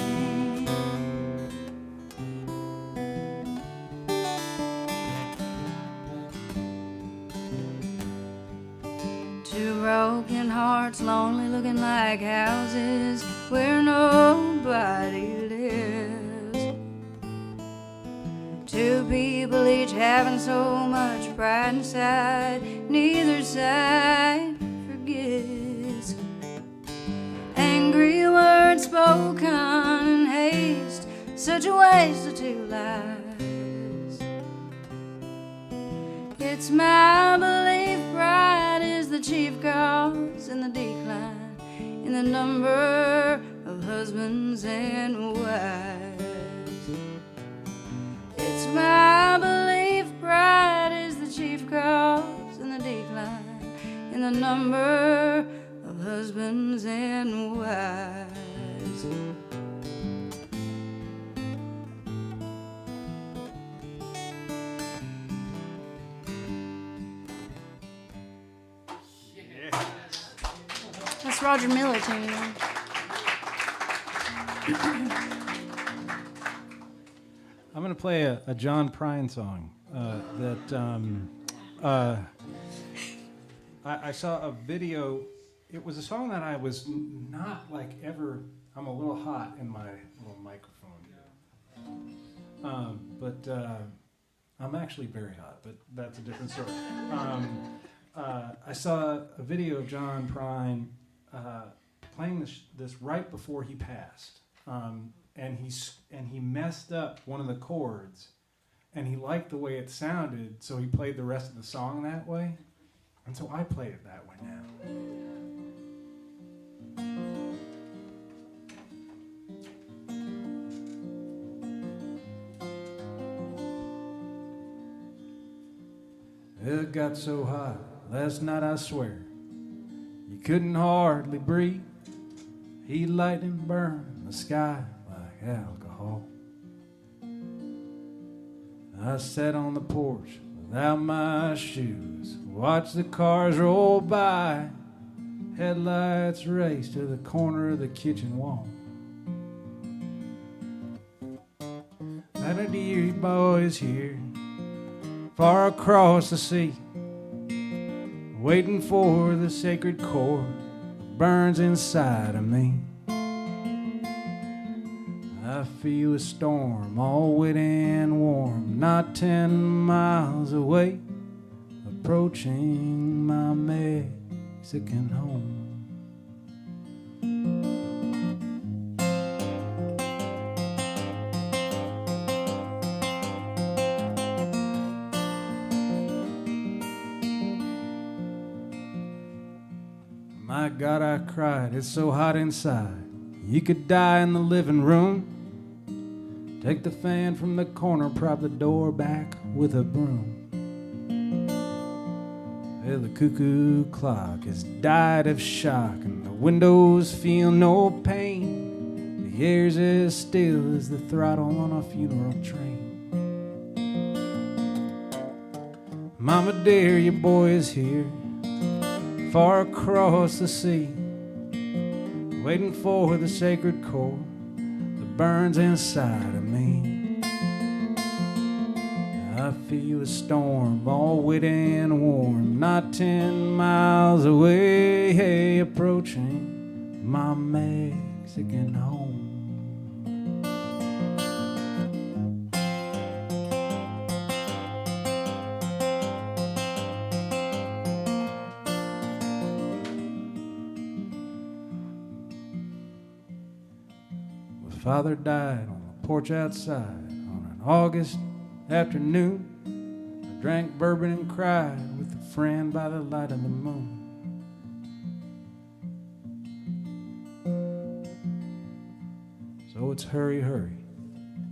Two broken hearts, lonely looking like houses where nobody lives. Two people each having so much pride inside, neither side forgets. Angry words spoken in haste, such a waste of two lives. It's my belief pride is the chief cause in the decline in the number of husbands and wives. It's my belief pride is the chief cause in the decline in the number of husbands and wives. That's Roger Miller to you. I'm going to play a John Prine song that I saw a video. It was a song that I was not like ever. I'm a little hot in my little microphone. But I'm actually very hot, but that's a different story. I saw a video of John Prine playing this right before he passed, and he messed up one of the chords, and he liked the way it sounded, so he played the rest of the song that way, and so I played it that way now. It got so hot last night, I swear, you couldn't hardly breathe. Heat lightning burned the sky like alcohol. I sat on the porch without my shoes, watched the cars roll by, headlights race to the corner of the kitchen wall. That a dear boy's here, far across the sea, waiting for the sacred core that burns inside of me. I feel a storm, all wet and warm, not 10 miles away, approaching my Mexican home. My God, I cried, it's so hot inside. You could die in the living room. Take the fan from the corner, prop the door back with a broom. Well, the cuckoo clock has died of shock, and the windows feel no pain. The air's as still as the throttle on a funeral train. Mama dear, your boy is here, far across the sea, waiting for the sacred core that burns inside of me. I feel a storm, all wet and warm, not 10 miles away, hey, approaching my Mexican home. Father died on the porch outside on an August afternoon. I drank bourbon and cried with a friend by the light of the moon. So it's hurry, hurry,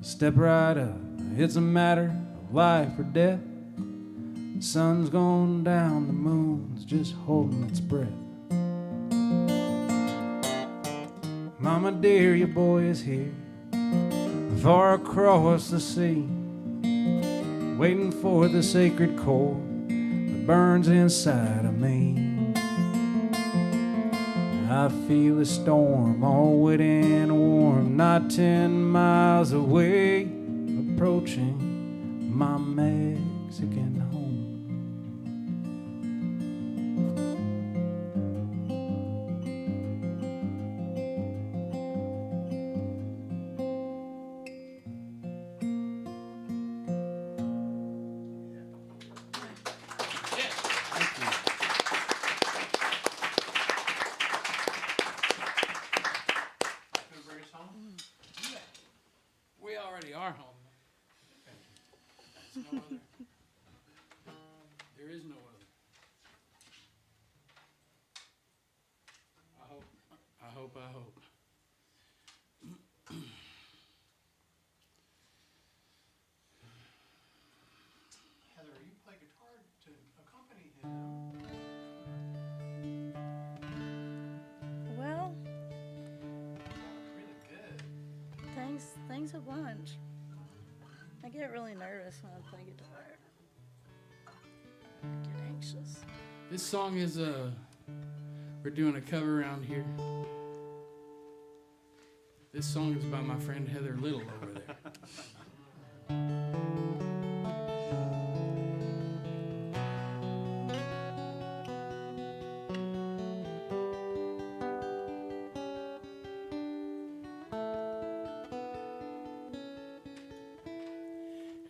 step right up. It's a matter of life or death. The sun's gone down, the moon's just holding its breath. Mama dear, your boy is here, far across the sea, waiting for the sacred core that burns inside of me. I feel a storm, all wet and warm, not 10 miles away, approaching my Mexican home. We already are home. There's no other. There is no other. I hope. Heather, you play guitar to accompany him. Well, Really good. thanks a bunch. I get really nervous when I play guitar. I get anxious. This song is we're doing a cover around here. This song is by my friend Heather Little over there.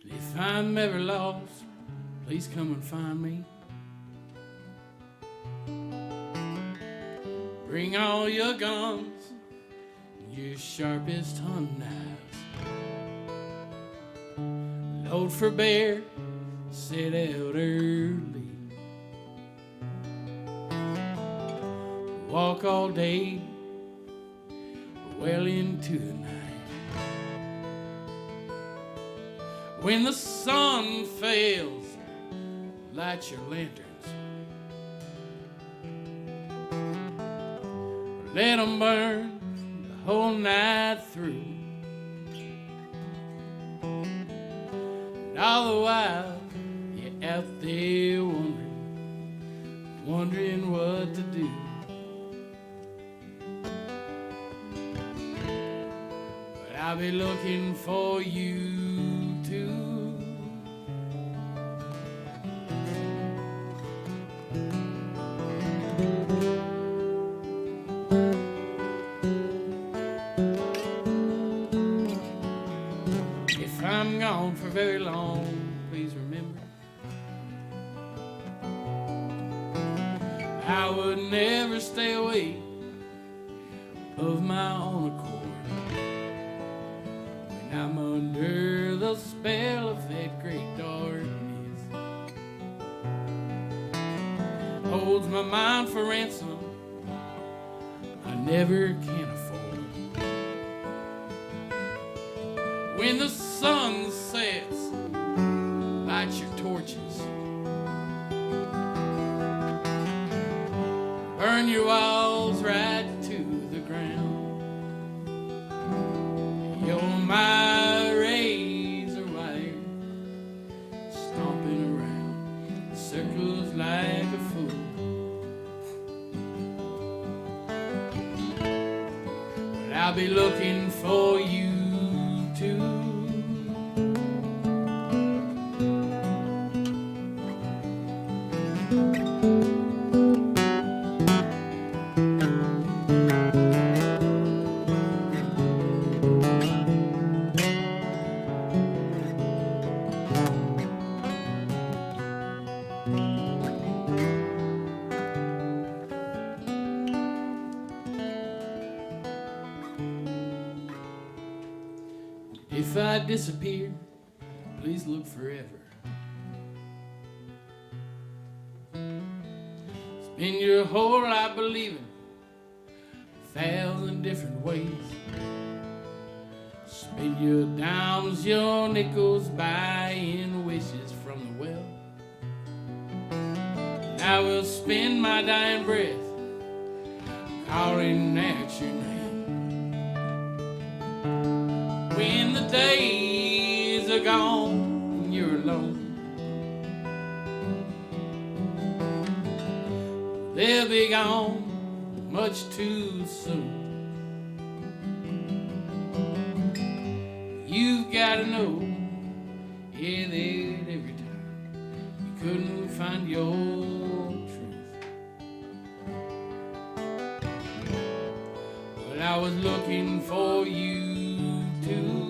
If I'm ever lost, please come and find me. Bring all your guns, your sharpest hunting knives. Load for bear, set out early. Walk all day, well into the night. When the sun fails, light your lanterns. Let 'em burn the whole night through. And all the while, you're out there wondering what to do. But I'll be looking for you too. I'm gone for very long, please remember I would never stay away of my own accord when I'm under the spell of that great darkness. Holds my mind for ransom I never can afford. When the sun sets, light your torches, burn your walls right to the ground. You're my razor wire, stomping around in circles like a fool. But I'll be looking for you too. If I disappear, please look forever. Spend your whole life believing 1,000 different ways. Spend your dimes, your nickels, buying wishes from the well. And I will spend my dying breath calling out your name. When the days are gone and you're alone, they'll be gone much too soon. You've got to know, yeah, that every time you couldn't find your truth, but I was looking for you too.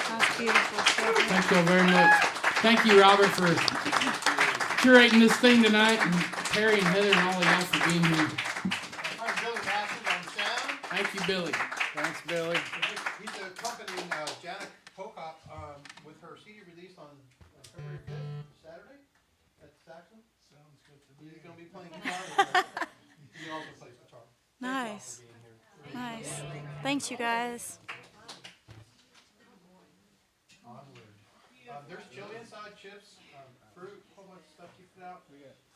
That's beautiful, Stefan. Thank you all very much. Thank you, Robert, for curating this thing tonight, and Terry and Heather and all of y'all for being here. Our Billy Bassett on sound. Thank you, Billy. Thanks, Billy. He's accompanying Janet Pocock with her CD release on February 5th, Saturday, at Saxon. Sounds good to me. He's going to be playing guitar with her. He also plays guitar. Nice. Nice. Thanks, you guys. There's chili inside, chips, fruit, a whole bunch of stuff you put out.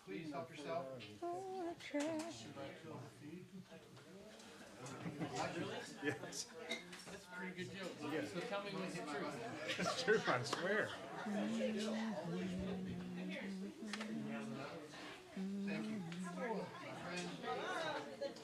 Please help yourself. Yes. That's a pretty good joke. So tell me what's the truth. It's true, I swear.